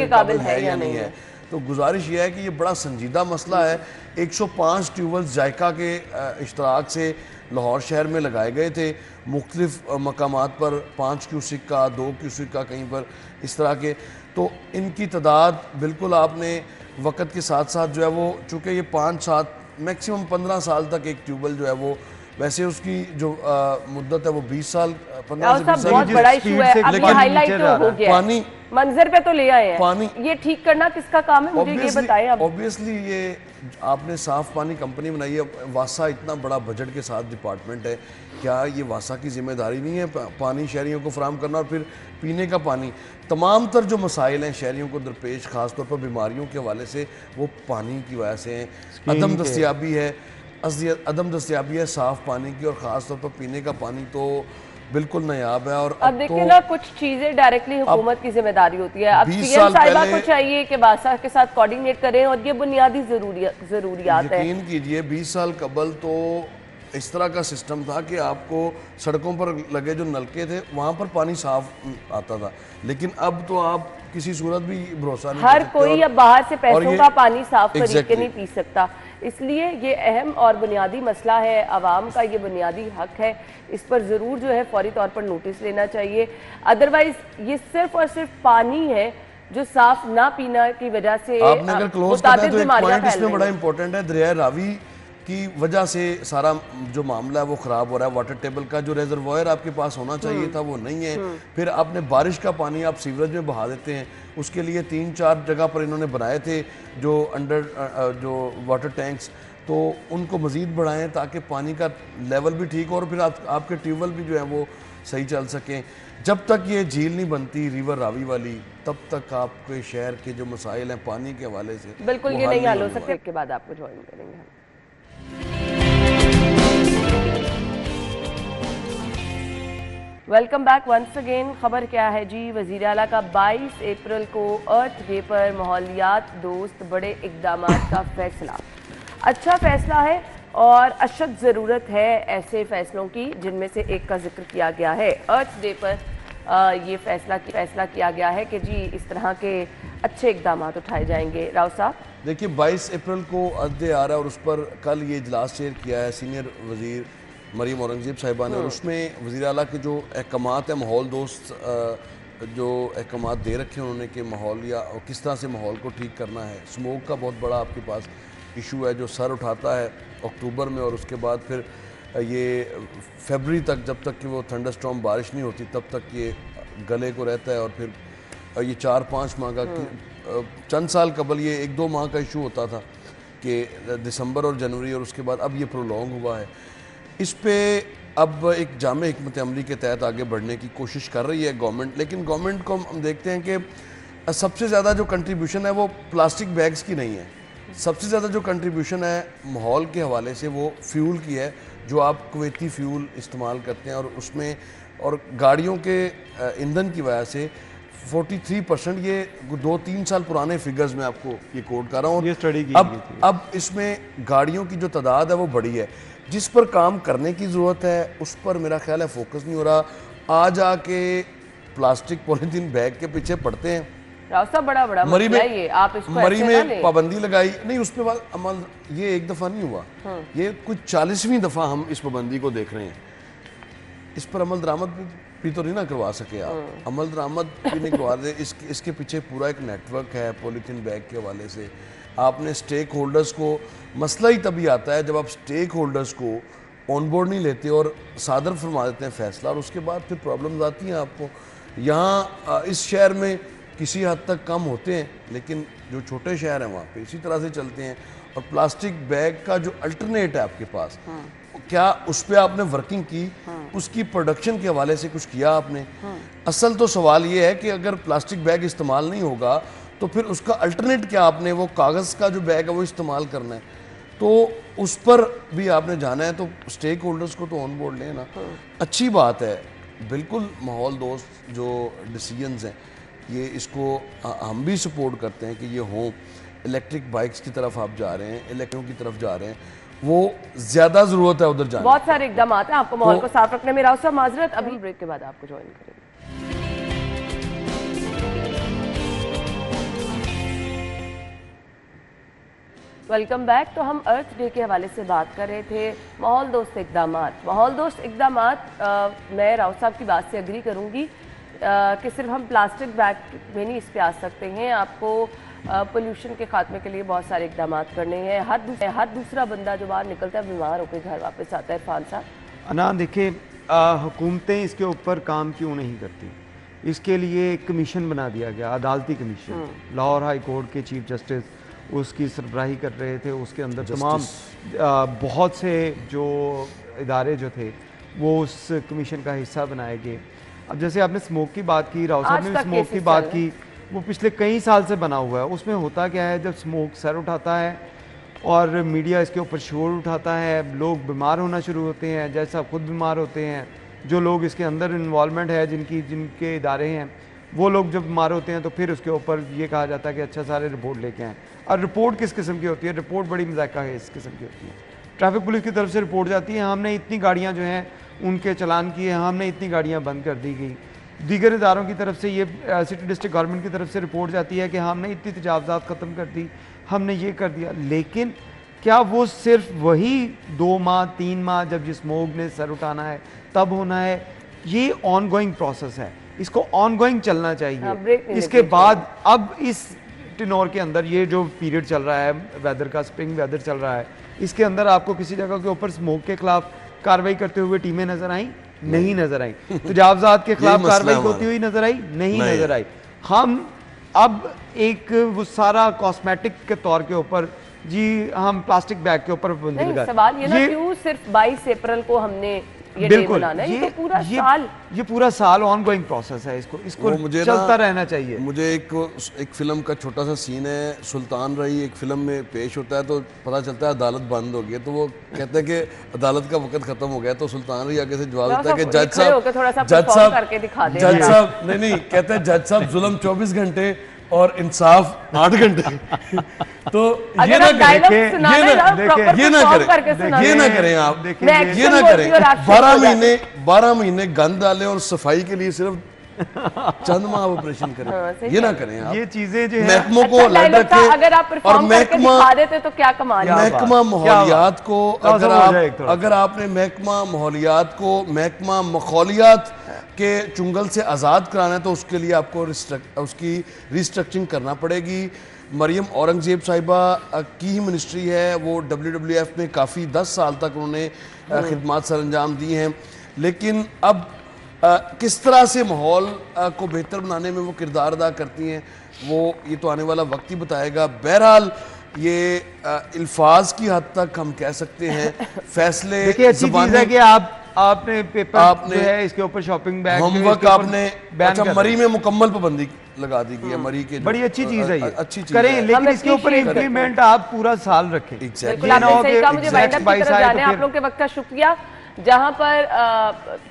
काबिल है या नहीं है। तो गुजारिश ये है कि ये बड़ा संजीदा मसला है। 105 ट्यूबवेल जायका के इश्तराक से लाहौर शहर में लगाए गए थे, मुख्तलिफ मकामात पर 5 क्यूसिक का, 2 क्यूसिक का, कहीं पर इस तरह के। तो इनकी तादाद बिल्कुल आपने वक्त के साथ साथ जो है वो, चूँकि ये 5-7 मैक्सिमम 15 साल तक एक ट्यूबवेल जो है वो, वैसे उसकी जो मुद्दत है वो 20 साल 15 से 20 साल। बहुत बड़ा इशू है, अब ये हाईलाइट तो हो गया, मंजर पे तो ले आए हैं। पानी ये ठीक करना किसका काम है मुझे ये बताएं। ऑब्वियसली ये آپ نے صاف پانی کمپنی بنائی ہے, واسا اتنا بڑا بجٹ کے ساتھ ڈپارٹمنٹ ہے, کیا یہ واسا کی ذمہ داری نہیں ہے پانی شہریوں کو فراہم کرنا؟ اور پھر پینے کا پانی, تمام تر جو مسائل ہیں شہریوں کو درپیش خاص طور پر بیماریوں کے حوالے سے وہ پانی کی وجہ سے ہیں. عدم دستیابی ہے صاف پانی کی, اور خاص طور پر پینے کا پانی تو بالکل نایاب ہے. اور اب دیکھیں نا, کچھ چیزیں ڈائریکٹلی حکومت کی ذمہ داری ہوتی ہے. اب سی ایم صاحبہ کو چاہیے کہ واسا کے ساتھ کوارڈینیٹ کریں, اور یہ بنیادی ضروریات ہیں. یقین کیجئے 20 سال قبل تو اس طرح کا سسٹم تھا کہ آپ کو سڑکوں پر لگے جو نلکے تھے وہاں پر پانی صاف آتا تھا, لیکن اب تو آپ کسی صورت بھی بھروسہ نہیں ہر کوئی اب باہر سے پیسوں کا پانی صاف طریقے نہیں پی سکتا. اس لیے یہ اہم اور بنیادی مسئلہ ہے, عوام کا یہ بنیادی حق ہے, اس پر ضرور جو ہے فوری طور پر نوٹس لینا چاہیے. ادروائز یہ صرف اور صرف پانی ہے جو صاف نہ پینا کی وجہ سے آپ نے اگر کلوز کرنا ہے تو ایک پوائنٹ اس میں بڑا امپورٹنٹ ہے. دریائے راوی کی وجہ سے سارا جو معاملہ ہے وہ خراب ہو رہا ہے. واٹر ٹیبل کا جو ریزروائر آپ کے پاس ہونا چاہیے تھا وہ نہیں ہے. پھر آپ نے بارش کا پانی آپ سیوریج میں بہا دیتے ہیں, اس کے لیے 3-4 جگہ پر انہوں نے بنائے تھے جو انڈر جو واٹر ٹینکس, تو ان کو مزید بڑھائیں تاکہ پانی کا لیول بھی ٹھیک ہو, اور پھر آپ کے ٹیوب ویل بھی جو ہیں وہ صحیح چل سکیں. جب تک یہ جھیل نہیں بنتی ریور راوی والی, تب تک آپ کے شہر کے جو مسائل ہیں پانی کے حوالے سے بالکل یہ نہیں حل ہو سکتے. کے بعد آپ کو جوائن کریں گے. Welcome back once again. خبر کیا ہے جی؟ وزیر اعلیٰ کا 22 اپریل کو ارتھ ڈے پر ماحولیات دوست بڑے اقدامات کا فیصلہ. اچھا فیصلہ ہے اور اشد ضرورت ہے ایسے فیصلوں کی, جن میں سے ایک کا ذکر کیا گیا ہے. ارتھ ڈے پر یہ فیصلہ کیا گیا ہے کہ جی اس طرح کے اچھے اقدامات اٹھائے جائیں گے. راؤ صاحب دیکھیے 22 اپریل کو ارتھ ڈے آ رہا ہے, اور اس پر کل یہ اجلاس چیئر کیا ہے سینئر وزیر مریم اورنگزیب صاحبہ نے, اور اس میں وزیر اعلیٰ کے جو احکامات ہیں ماحول دوست جو احکامات دے رکھے ہیں انہوں نے کہ ماحول یا کس طرح سے ماحول کو ٹھیک کرنا ہے. اسموک کا بہت بڑا آپ کے پاس ایشو ہے جو سر اٹھاتا ہے اکتوبر میں, اور اس کے بعد پھر یہ فیبری تک جب تک کہ وہ تھنڈر سٹارم بارش نہیں ہوتی تب تک یہ گلے کو رہتا ہے, اور پھر یہ 4-5 ماہ کا, چند سال قبل یہ 1-2 ماہ کا ایشو ہوتا تھا کہ دسمبر اور جنوری, اور اس کے بعد اب یہ پرولونگ ہوا ہے. اس پہ اب ایک جامع حکمت عملی کے تحت آگے بڑھنے کی کوشش کر رہی ہے گورنمنٹ, لیکن گورنمنٹ کو ہم دیکھتے ہیں کہ سب سے زیادہ جو کنٹریبیوشن ہے وہ پلاسٹک بیگز کی نہیں ہے. سب سے زیادہ جو کنٹریبیوشن ہے ماحول کے حوالے سے وہ فیول کی ہے, جو آپ کویتی فیول استعمال کرتے ہیں, اور اس میں اور گاڑیوں کے ایندھن کی وجہ سے 43%, یہ 2-3 سال پرانے فگرز میں آپ کو یہ کوٹ کر رہا ہوں. اب اس میں گاڑیوں کی جو تعداد ہے وہ بڑی ہے, جس پر کام کرنے کی ضرورت ہے اس پر میرا خیال ہے فوکس نہیں ہو رہا. آج آ کے پلاسٹک پولیتھین بیگ کے پیچھے پڑتے ہیں. بڑا مسئلہ ہے یہ, آپ اس کو مری میں پابندی لگائی نہیں, اس پہ عمل یہ ایک دفعہ نہیں ہوا, یہ کچھ 40ویں دفعہ ہم اس پابندی کو دیکھ رہے ہیں. اس پر عمل درآمد بھی تو نہیں نہ کروا سکے آپ, عمل درآمد بھی نہیں کروا دے. اس کے پیچھے پورا ایک نیٹ ورک ہے پولیتھین بیگ کے حوالے سے. آپ نے سٹیک ہولڈرز کو, مسئلہ ہی تبھی آتا ہے جب آپ سٹیک ہولڈرز کو آن بورڈ نہیں لیتے اور صادر فرما دیتے ہیں فیصلہ, اور اس کے بعد پھر پرابلمز آتی ہیں آپ کو. یہاں اس شہر میں کسی حد تک کم ہوتے ہیں, لیکن جو چھوٹے شہر ہیں وہاں پہ اسی طرح سے چلتے ہیں. اور پلاسٹک بیگ کا جو الٹرنیٹ ہے آپ کے پاس, کیا اس پہ آپ نے ورکنگ کی, اس کی پروڈکشن کے حوالے سے کچھ کیا آپ نے؟ اصل تو سوال یہ ہے کہ اگر پلاسٹک بیگ استعمال نہیں ہوگا تو پھر اس کا الٹرنیٹ کیا آپ نے وہ کاغذ کا جو بیگ ہے وہ استعمال کرنا ہے. تو اس پر بھی آپ نے جانا ہے, تو سٹیک ہولڈرز کو تو آن بورڈ لیں نا. اچھی بات ہے, بالکل ماحول دوست جو ڈیسیجنز ہیں یہ اس کو ہم بھی سپورٹ کرتے ہیں کہ یہ ہوں. الیکٹرک بائکس کی طرف آپ جا رہے ہیں, الیکٹرک کی طرف جا رہے ہیں, وہ زیادہ ضرورت ہے ادھر جانے. بہت سارے اقدامات ہیں آپ کو ماحول کو صاف رکھنے میں. راؤ صاحب معذرت, ابھی بریک کے بعد آپ کو جوائن کریں گے. Welcome back. تو ہم ارتھ ڈے کے حوالے سے بات کر رہے تھے, ماحول دوست اقدامات. ماحول دوست اقدامات, میں راؤ صاحب کی بات سے اگری کروں گی کہ صرف ہم پلاسٹک بیگ میں نہیں اس پہ آ سکتے ہیں. آپ کو پولیوشن کے خاتمے کے لیے بہت سارے اقدامات کرنے ہیں. ہر دوسرا بندہ جو باہر نکلتا ہے بیمار ہو کے گھر واپس آتا ہے. عرفان صاحب انا دیکھیں, حکومتیں اس کے اوپر کام کیوں نہیں کرتی؟ اس کے لیے ایک کمیشن بنا دیا گیا, عدالتی کمیشن. لاہور ہائی کورٹ کے چیف جسٹس اس کی سربراہی کر رہے تھے. اس کے اندر تمام بہت سے جو ادارے جو تھے وہ اس کمیشن کا حصہ بنائے گئے. اب جیسے آپ نے اسموک کی بات کی, راؤ صاحب نے اسموک کی بات کی, وہ پچھلے کئی سال سے بنا ہوا ہے. اس میں ہوتا کیا ہے, جب اسموک سر اٹھاتا ہے اور میڈیا اس کے اوپر شور اٹھاتا ہے, لوگ بیمار ہونا شروع ہوتے ہیں, جیسے آپ خود بیمار ہوتے ہیں, جو لوگ اس کے اندر انوالومنٹ ہے جن کے ادارے ہیں, وہ لوگ جب بیمار ہوتے ہیں تو پھر اس کے اوپر یہ کہا جاتا ہے کہ اچھا سارے رپورٹ لے کے آئیں. اور رپورٹ کس قسم کی ہوتی ہے؟ رپورٹ بڑی مذائقہ ہے اس قسم کی ہوتی ہے. ٹریفک پولیس کی طرف سے رپورٹ جاتی ہے, ہم نے اتنی گاڑیاں جو ہیں ان کے چلان کیے, ہم نے اتنی گاڑیاں بند کر دی گئی. دیگر اداروں کی طرف سے یہ سٹی ڈسٹرکٹ گورنمنٹ کی طرف سے رپورٹ جاتی ہے کہ ہم نے اتنی تجاوزات ختم کر دی, ہم نے یہ کر دیا. لیکن کیا وہ صرف وہی 2 ماہ 3 ماہ جب جس اسموک نے سر اٹھانا ہے تب ہونا ہے؟ یہ آن گوئنگ پروسیس ہے, اس کو آن گوئنگ چلنا چاہیے. اس کے بعد اب اس ٹنور کے اندر یہ جو پیریڈ چل رہا ہے ویدر کا, سپرنگ ویدر چل رہا ہے, اس کے اندر آپ کو کسی جگہ کے اوپر اسموک کے خلاف کاروائی کرتے ہوئے ٹیمیں نظر آئیں؟ نہیں نظر آئیں. تجاوزات کے خلاف کاروائی ہوتی ہوئی نظر آئی؟ نہیں نظر آئی. ہم اب ایک وہ سارا کاسمیٹک کے طور کے اوپر جی ہم پلاسٹک بیگ کے اوپر پابندی لگا. سوال یہ نا کیوں صرف 22 اپریل کو ہم نے یہ ڈے بنانا ہے؟ یہ تو پورا سال, یہ پورا سال آن گوئنگ پروسیس ہے, اس کو چلتا رہنا چاہیے. مجھے ایک فلم کا چھوٹا سا سین ہے, سلطان رہی ایک فلم میں پیش ہوتا ہے تو پتہ چلتا ہے عدالت بند ہو گئی ہے, تو وہ کہتے ہیں کہ عدالت کا وقت ختم ہو گیا, تو سلطان رہی آگے سے جواب دیتا ہے کہ جج صاحب نہیں کہتے ہیں جج صاحب ظلم 24 گھنٹے اور انصاف 8 گھنٹے. تو یہ نہ کریں آپ, یہ نہ کریں. 12 مہینے گند ڈالیں اور صفائی کے لیے صرف چند ماہ آپریشن کریں, یہ نہ کریں آپ. یہ چیزیں جو ہیں محکموں کو الگ رکھیں, اگر آپ پرفارم کر کے دکھا دیتے تو کیا کمال ہے. محکمہ ماحولیات کو اگر آپ نے محکمہ ماحولیات کو محکمہ ماحولیات کے چنگل سے آزاد کرانا ہے تو اس کے لیے آپ کو اس کی ریسٹرکچرنگ کرنا پڑے گی. مریم اورنگزیب صاحبہ کی ہی منسٹری ہے, وہ WWF میں کافی 10 سال تک انہوں نے خدمات سر انجام دی ہیں, لیکن اب کس طرح سے ماحول کو بہتر بنانے میں وہ کردار ادا کرتی ہیں وہ یہ تو آنے والا وقت ہی بتائے گا. بہرحال یہ الفاظ کی حد تک ہم کہہ سکتے ہیں فیصلے. دیکھیں اچھی چیز ہے کہ آپ نے پیپر جو ہے اس کے اوپر شاپنگ بیگ ہوم ورک آپ نے, اچھا مری میں مکمل پابندی لگا دی گئی ہے, مری کے بڑی اچھی چیز ہے, یہ کریں, لیکن اس کے اوپر امپلیمنٹ آپ پورا سال رکھیں. بالکل آپ نے صحیح کہا. مجھے وائنڈ اپ کی طرف جانے, آپ لوگ کے وقت کا شکریہ. جہاں پر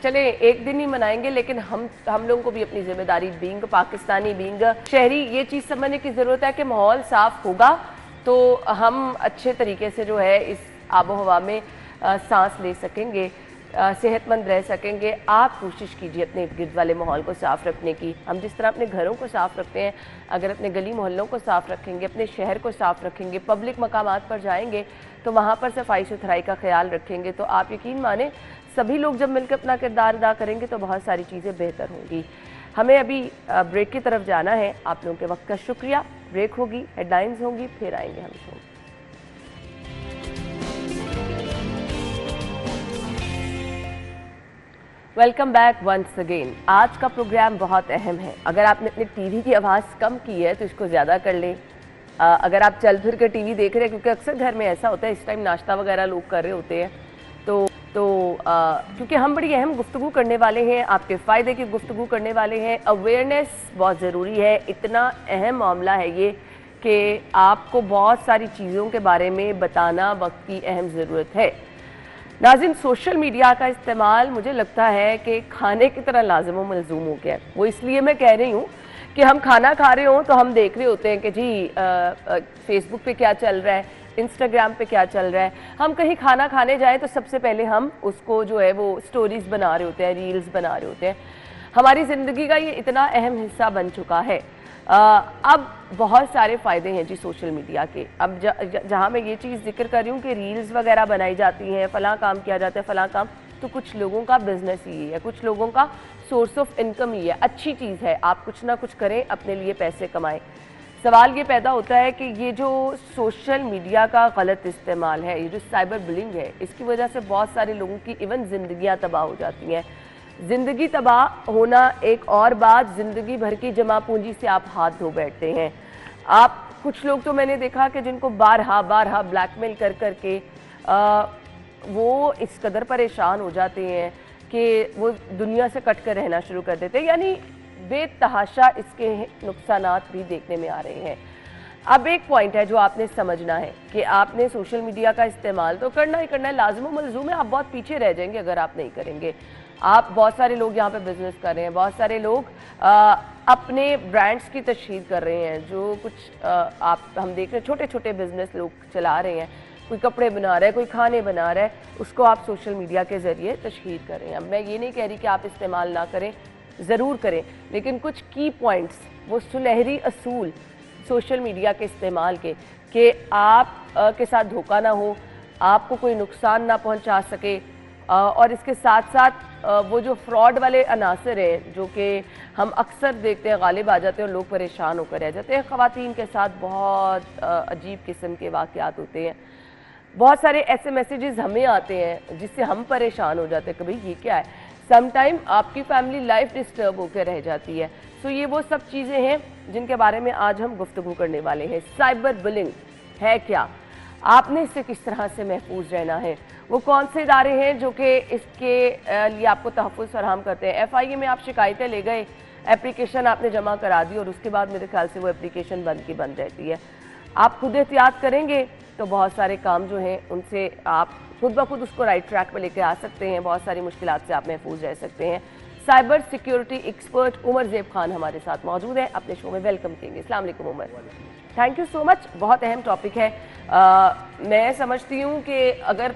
چلیں ایک دن ہی منائیں گے, لیکن ہم لوگوں کو بھی اپنی ذمہ داری بینگ پاکستانی, بینگ شہری, یہ چیز سمجھنے کی ضرورت ہے کہ ماحول صاف ہوگا تو ہم اچھے طریقے سے جو ہے اس آب و ہوا میں سانس لے سکیں گے, صحت مند رہ سکیں گے. آپ کوشش کیجئے اپنے ارد گرد والے ماحول کو صاف رکھنے کی. ہم جس طرح اپنے گھروں کو صاف رکھتے ہیں, اگر اپنے گلی محلوں کو صاف رکھیں گے, اپنے شہر کو صاف رکھیں گے, پبلک مقامات پر جائیں گے تو وہاں پر صفائی ستھرائی کا خیال رکھیں گے, تو آپ یقین مانیں سبھی لوگ جب مل کے اپنا کردار ادا کریں گے تو بہت ساری چیزیں بہتر ہوں گی. ہمیں ابھی بریک کی طرف جانا ہے. آپ لوگوں کے وقت کا شکریہ. بریک ہوگی, ہیڈ لائنز ہوں گی, پھر آئیں گے ہم شو. Welcome back once again. آج کا پروگرام بہت اہم ہے. اگر آپ نے اپنے ٹی وی کی آواز کم کی ہے تو اس کو زیادہ کر لیں. اگر آپ چل پھر کے ٹی وی دیکھ رہے ہیں, کیونکہ اکثر گھر میں ایسا ہوتا ہے اس ٹائم ناشتہ وغیرہ لوگ کر رہے ہوتے ہیں, تو کیونکہ ہم بڑی اہم گفتگو کرنے والے ہیں, آپ کے فائدے کی گفتگو کرنے والے ہیں. اویئرنیس بہت ضروری ہے. اتنا اہم معاملہ ہے یہ کہ آپ کو بہت ساری چیزوں کے بارے میں بتانا وقت کی اہم ضرورت ہے. ناظرین, سوشل میڈیا کا استعمال مجھے لگتا ہے کہ کھانے کی طرح لازم و ملزوم ہو گیا ہے. وہ اس لیے میں کہہ رہی ہوں کہ ہم کھانا کھا رہے ہوں تو ہم دیکھ رہے ہوتے ہیں کہ جی فیس بک پہ کیا چل رہا ہے, انسٹاگرام پہ کیا چل رہا ہے. ہم کہیں کھانا کھانے جائیں تو سب سے پہلے ہم اس کو جو ہے وہ سٹوریز بنا رہے ہوتے ہیں, ریلز بنا رہے ہوتے ہیں. ہماری زندگی کا یہ اتنا اہم حصہ بن چکا ہے. اب بہت سارے فائدے ہیں جی سوشل میڈیا کے. اب جہاں میں یہ چیز ذکر کر رہی ہوں کہ ریلز وغیرہ بنائی جاتی ہیں, فلاں کام کیا جاتا ہے, فلاں کام, تو کچھ لوگوں کا بزنس ہی ہے, کچھ لوگوں کا سورس آف انکم ہی ہے. اچھی چیز ہے, آپ کچھ نہ کچھ کریں, اپنے لیے پیسے کمائیں. سوال یہ پیدا ہوتا ہے کہ یہ جو سوشل میڈیا کا غلط استعمال ہے, یہ جو سائبر بلنگ ہے, اس کی وجہ سے بہت سارے لوگوں کی ایون زندگیاں تباہ ہو جاتی ہیں. زندگی تباہ ہونا ایک اور بات, زندگی بھر کی جمع پونجی سے آپ ہاتھ دھو بیٹھتے ہیں. آپ कुछ लोग तो मैंने देखा कि जिनको बारहा ब्लैकमेल कर करके वो इस कदर परेशान हो जाते हैं कि वो दुनिया से कट कर रहना शुरू कर देते हैं, यानी बेतहाशा इसके नुकसानात भी देखने में आ रहे हैं। अब एक पॉइंट है जो आपने समझना है कि आपने सोशल मीडिया का इस्तेमाल तो करना ही करना है, लाजिम व मलजूम है, आप बहुत पीछे रह जाएंगे अगर आप नहीं करेंगे। आप बहुत सारे लोग यहाँ पे बिजनेस कर रहे हैं, बहुत सारे लोग अपने ब्रांड्स की तशहीर कर रहे हैं, जो कुछ हम देख रहे हैं छोटे छोटे बिजनेस लोग चला रहे हैं, कोई कपड़े बना रहा है, कोई खाने बना रहा है, उसको आप सोशल मीडिया के ज़रिए तशहीर कर रहे हैं। मैं ये नहीं कह रही कि आप इस्तेमाल ना करें, ज़रूर करें, लेकिन कुछ की पॉइंट्स, वो सुनहरी असूल सोशल मीडिया के इस्तेमाल के, कि आप के साथ धोखा ना हो, आपको कोई नुकसान ना पहुंचा सके, और इसके साथ साथ वो जो फ्रॉड वाले अनासर हैं जो कि हम अक्सर देखते हैं गालिब आ जाते हैं और लोग परेशान होकर रह जाते हैं। ख़वातीन के साथ बहुत अजीब किस्म के वाक़यात होते हैं, बहुत सारे ऐसे मैसेजेस हमें आते हैं जिससे हम परेशान हो जाते हैं कि भाई ये क्या है। समटाइम आपकी फैमिली लाइफ डिस्टर्ब होकर रह जाती है। सो ये वो सब चीज़ें हैं जिनके बारे में आज हम गुफ्तगू करने वाले हैं। साइबर बुलिंग है क्या, आपने इससे किस तरह से महफूज रहना है, वो कौन से इदारे हैं जो कि इसके लिए आपको तहफ़्फ़ुज़ फराहम करते हैं। FIA में आप शिकायतें ले गए, एप्लीकेशन आपने जमा करा दी और उसके बाद मेरे ख्याल से वो एप्लीकेशन बंद की बंद रहती है। आप खुद एहतियात करेंगे तो बहुत सारे काम जो हैं उनसे आप खुद ब खुद उसको राइट ट्रैक पर लेकर आ सकते हैं, बहुत सारी मुश्किलात से आप महफूज रह सकते हैं। Cyber security expert Umar Zeb Khan हमारे साथ मौजूद है, अपने शो में वेलकम करेंगे। अस्सलाम वालेकुम Umar, thank you so much. बहुत अहम टॉपिक है। मैं समझती हूँ कि अगर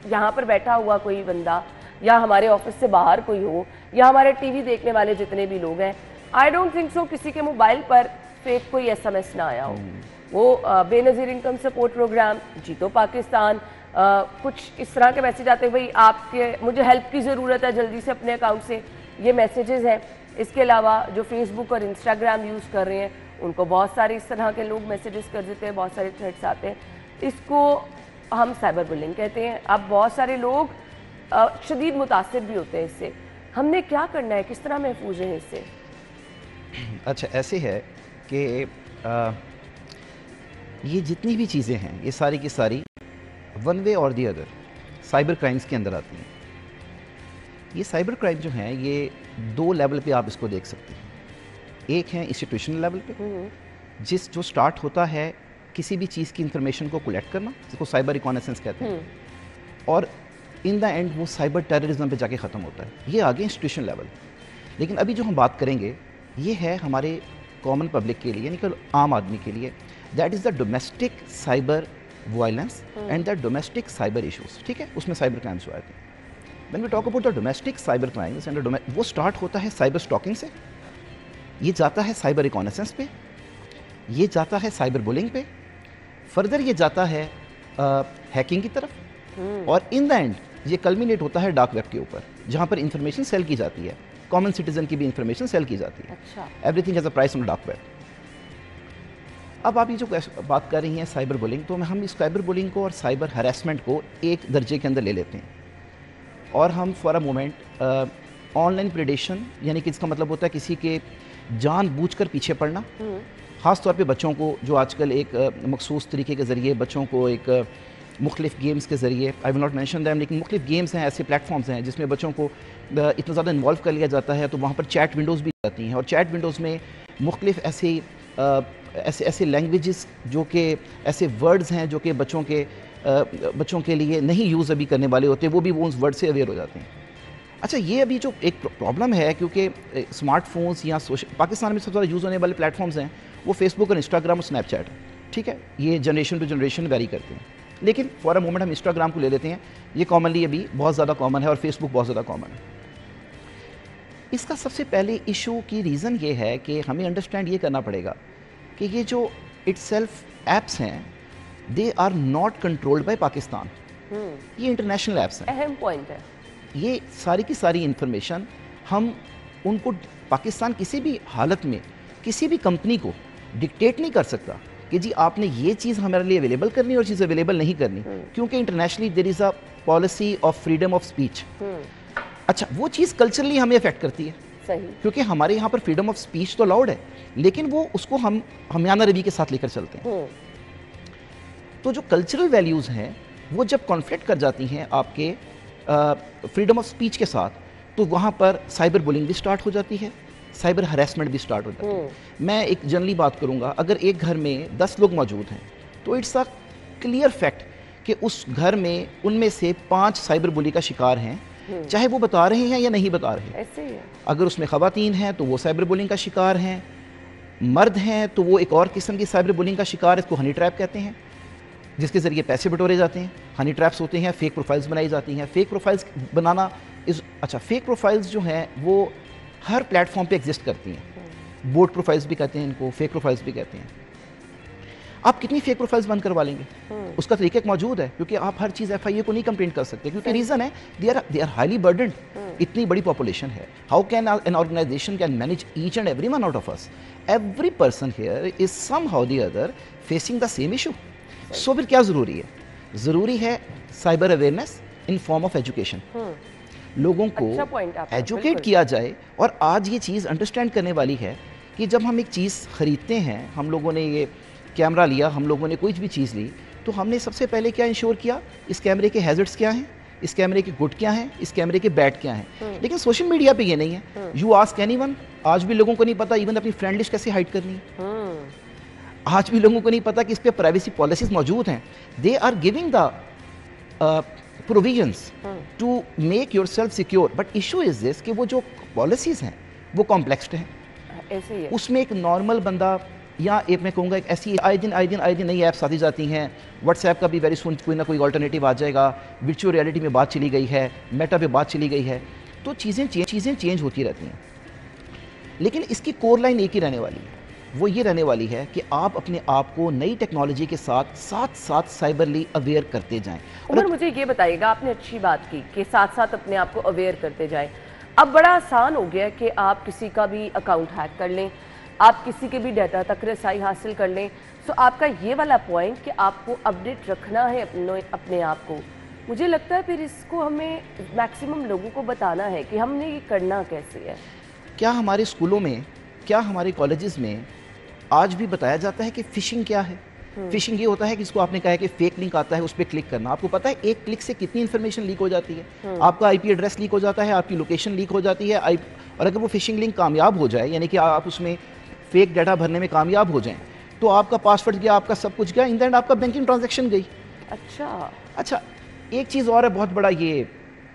यहाँ पर बैठा हुआ कोई बंदा या हमारे ऑफिस से बाहर कोई हो या हमारे टीवी देखने वाले जितने भी लोग हैं, आई डोंट थिंक सो किसी के मोबाइल पर फेक कोई SMS ना आया हो। वो बेनज़ीर इनकम सपोर्ट प्रोग्राम, जीतो पाकिस्तान, कुछ इस तरह के मैसेज आते हैं, भाई आपके मुझे हेल्प की ज़रूरत है जल्दी से अपने अकाउंट से, ये मैसेजेस हैं। इसके अलावा जो फेसबुक और इंस्टाग्राम यूज़ कर रहे हैं उनको बहुत सारे इस तरह के लोग मैसेजेस कर देते हैं, बहुत सारे थ्रेड्स आते हैं, इसको हम साइबर बुलिंग कहते हैं। अब बहुत सारे लोग शदीद मुतासिर भी होते हैं इससे, हमने क्या करना है, किस तरह महफूज हैं इससे? अच्छा, ऐसे है कि ये जितनी भी चीज़ें हैं ये सारी की सारी वन वे और दी अदर साइबर क्राइम्स के अंदर आती हैं। ये साइबर क्राइम जो हैं ये दो लेवल पे आप इसको देख सकते हैं। एक है इंस्टीट्यूशनल लेवल पे, जो स्टार्ट होता है किसी भी चीज़ की इंफॉर्मेशन को कलेक्ट करना, जिसको साइबर रिकॉनेसेंस कहते हैं, और इन द एंड वो साइबर टेररिज्म पे जाके ख़त्म होता है। ये आगे इंस्टीट्यूशन लेवल। लेकिन अभी जो हम बात करेंगे ये है हमारे कॉमन पब्लिक के लिए, यानी कि आम आदमी के लिए। That is the domestic cyber violence and the domestic cyber issues. ठीक है, उसमें साइबर क्राइम्स जो आते हैं। When we talk about the domestic cyber crimes and वो स्टार्ट होता है साइबर स्टॉकिंग से, ये जाता है साइबर रिकॉनेसेंस पे, ये जाता है साइबर बुलिंग पे, फर्दर ये जाता है हैकिंग की तरफ, और इन द एंड ये कल्मिनेट होता है डार्क वेब के ऊपर, जहाँ पर इंफॉर्मेशन सेल की जाती है, कॉमन सिटीजन की भी इंफॉर्मेशन सेल की जाती है। Everything has a price on dark web. अब आप ये जो बात कर रही हैं साइबर बुलिंग, तो हम इस साइबर बुलिंग को और साइबर हरासमेंट को एक दर्जे के अंदर ले लेते हैं, और हम for a moment online predation, यानी कि इसका मतलब होता है किसी के जानबूझकर पीछे पड़ना, ख़ास तौर पे बच्चों को, जो आजकल एक मखसूस तरीके के ज़रिए बच्चों को एक मुख्तलिफ़ गेम्स के ज़रिए, I will not mention them, लेकिन मुख्तलिफ़ गेम्स हैं, ऐसे प्लेटफॉर्म्स हैं जिसमें बच्चों को इतना ज़्यादा इन्वॉल्व कर लिया जाता है, तो वहाँ पर चैट विंडोज़ भी आती हैं, और चैट विंडोज़ में मुख्तलिफ़ ऐसे लैंग्वेजेस जो कि ऐसे वर्ड्स हैं जो कि बच्चों के लिए नहीं यूज़ अभी करने वाले होते, वो भी वो उस वर्ड से अवेयर हो जाते हैं। अच्छा, ये अभी जो एक प्रॉब्लम है, क्योंकि स्मार्टफोन्स या पाकिस्तान में सबसे ज़्यादा यूज़ होने वाले प्लेटफॉर्म्स हैं वो फेसबुक और इंस्टाग्राम और स्नैपचैट है। ठीक है, ये जनरेशन टू जनरेशन वेरी करते हैं, लेकिन फॉर अ मोमेंट हम इंस्टाग्राम को ले लेते हैं। ये कॉमनली अभी बहुत ज़्यादा कॉमन है, और फेसबुक बहुत ज़्यादा कॉमन है। इसका सबसे पहले इशू की रीज़न ये है कि हमें अंडरस्टैंड ये करना पड़ेगा कि ये जो इटसेल्फ ऐप्स हैं, they are not controlled by Pakistan. ये इंटरनेशनल ऐप्स हैं। अहम पॉइंट है। ये सारी की सारी इंफॉर्मेशन हम उनको, पाकिस्तान किसी भी हालत में किसी भी कंपनी को डिक्टेट नहीं कर सकता कि जी आपने ये चीज़ हमारे लिए अवेलेबल करनी और चीज़ अवेलेबल नहीं करनी, क्योंकि internationally there is a policy of freedom of speech. अच्छा, वो चीज़ कल्चरली हमें अफेक्ट करती है। صحیح. کیونکہ ہمارے یہاں پر فریڈم آف سپیچ تو الاؤڈ ہے لیکن وہ اس کو ہم ہمیانہ روی کے ساتھ لے کر چلتے ہیں. تو جو کلچرل ویلیوز ہیں وہ جب کانفلکٹ کر جاتی ہیں آپ کے فریڈم آف سپیچ کے ساتھ تو وہاں پر سائبر بولنگ بھی سٹارٹ ہو جاتی ہے, سائبر ہراسمنٹ بھی سٹارٹ ہو جاتی ہے. میں ایک جنرلی بات کروں گا, اگر ایک گھر میں 10 لوگ موجود ہیں تو اٹس اے کلیئر فیکٹ کہ اس گھر میں ان میں سے 5 سائبر بولی کا شکار ہیں, چاہے وہ بتا رہے ہیں یا نہیں بتا رہے. اگر اس میں خواتین ہیں تو وہ سائبر بولنگ کا شکار ہیں, مرد ہیں تو وہ ایک اور قسم کی سائبر بولنگ کا شکار ہے, اس کو ہنی ٹریپ کہتے ہیں, جس کے ذریعے پیسے بٹورے جاتے ہیں. ہنی ٹریپس ہوتے ہیں, فیک پروفائلز بنائی جاتی ہیں. فیک پروفائلز بنانا اچھا فیک پروفائلز جو ہیں وہ ہر پلیٹ فارم پہ ایگزسٹ کرتی ہیں. بوٹ پروفائلز بھی کہتے ہیں ان کو, فیک پروفائلز بھی کہتے ہیں. آپ کتنی فیک پروفائلز بند کروا لیں گے, اس کا طریقہ موجود ہے, کیونکہ آپ ہر چیز ایف آئی اے کو نہیں کمپلینٹ کر سکتے, کیونکہ ریزن ہے دے آر ہائیلی برڈنڈ. اتنی بڑی پاپولیشن ہے, how can an organisation can manage each and every one out of us. Every person here is some how the other facing the same issue. So پھر کیا ضروری ہے؟ ضروری ہے cyber awareness in form of education. لوگوں کو educate کیا جائے. اور آج یہ چیز انڈرسٹینڈ کرنے والی ہے کہ جب ہم ایک چیز خریدتے ہیں, ہم لوگوں نے یہ کیمرہ لیا, ہم لوگوں نے کوئی بھی چیز لی, تو ہم نے سب سے پہلے کیا انشور کیا, اس کیمرے کے ہیزرڈس کیا ہیں, اس کیمرے کے گڈ کیا ہیں, اس کیمرے کے بیڈ کیا ہیں. لیکن سوشل میڈیا پہ یہ نہیں ہے. یو آسک اینی ون, آج بھی لوگوں کو نہیں پتا ایون اپنی فرینڈ لسٹ کیسے ہائڈ کرنی ہے. آج بھی لوگوں کو نہیں پتا کہ اس پہ پرائیویسی پالیسیز موجود ہیں. They are giving the provisions to make yourself secure, but issue is this کہ وہ جو پالیسیز ہیں وہ کمپلیکسڈ ہیں. اس میں ایک نارمل بندہ یا ایک میں کہوں گا ایک ایسی آئے دن نئی ایپس آتی جاتی ہیں. واٹس ایپ کا بھی ویری سون کوئی نہ کوئی آلٹرنیٹیو آ جائے گا. ورچوئل ریئلٹی میں بات چلی گئی ہے, میٹا پہ بات چلی گئی ہے. تو چیزیں چینج ہوتی رہتی ہیں, لیکن اس کی کور لائن ایک ہی رہنے والی ہے. وہ یہ رہنے والی ہے کہ آپ اپنے آپ کو نئی ٹیکنالوجی کے ساتھ سائبرلی اویئر کرتے جائیں. عمر مجھے یہ بتائیے گا, آپ نے اچھی بات کی کہ ساتھ اپنے آپ کو اویئر کرتے جائیں. اب بڑا آسان ہو گیا کہ آپ کسی کا بھی اکاؤنٹ ہیک کر لیں, آپ کسی کے بھی ڈیٹا تک رسائی حاصل کر لیں. سو آپ کا یہ والا پوائنٹ کہ آپ کو اپڈیٹ رکھنا ہے اپنے آپ کو, مجھے لگتا ہے پھر اس کو ہمیں میکسیمم لوگوں کو بتانا ہے کہ ہم نے یہ کرنا کیسے ہے. کیا ہمارے اسکولوں میں, کیا ہمارے کالجز میں آج بھی بتایا جاتا ہے کہ فشنگ کیا ہے؟ فشنگ یہ ہوتا ہے کہ اس کو آپ نے کہا ہے کہ فیک لنک آتا ہے, اس پہ کلک کرنا. آپ کو پتا ہے ایک کلک سے کتنی انفارمیشن لیک ہو جاتی ہے. آپ کا آئی پی ایڈریس لیک ہو جاتا ہے, آپ کی لوکیشن لیک ہو جاتی ہے. اور اگر وہ فشنگ لنک کامیاب ہو جائے, یعنی کہ آپ اس میں فیک ڈیٹا بھرنے میں کامیاب ہو جائیں, تو آپ کا پاسورڈ گیا, آپ کا سب کچھ گیا, ان دا اینڈ آپ کا بینکنگ ٹرانزیکشن گئی. اچھا ایک چیز اور ہے, بہت بڑا, یہ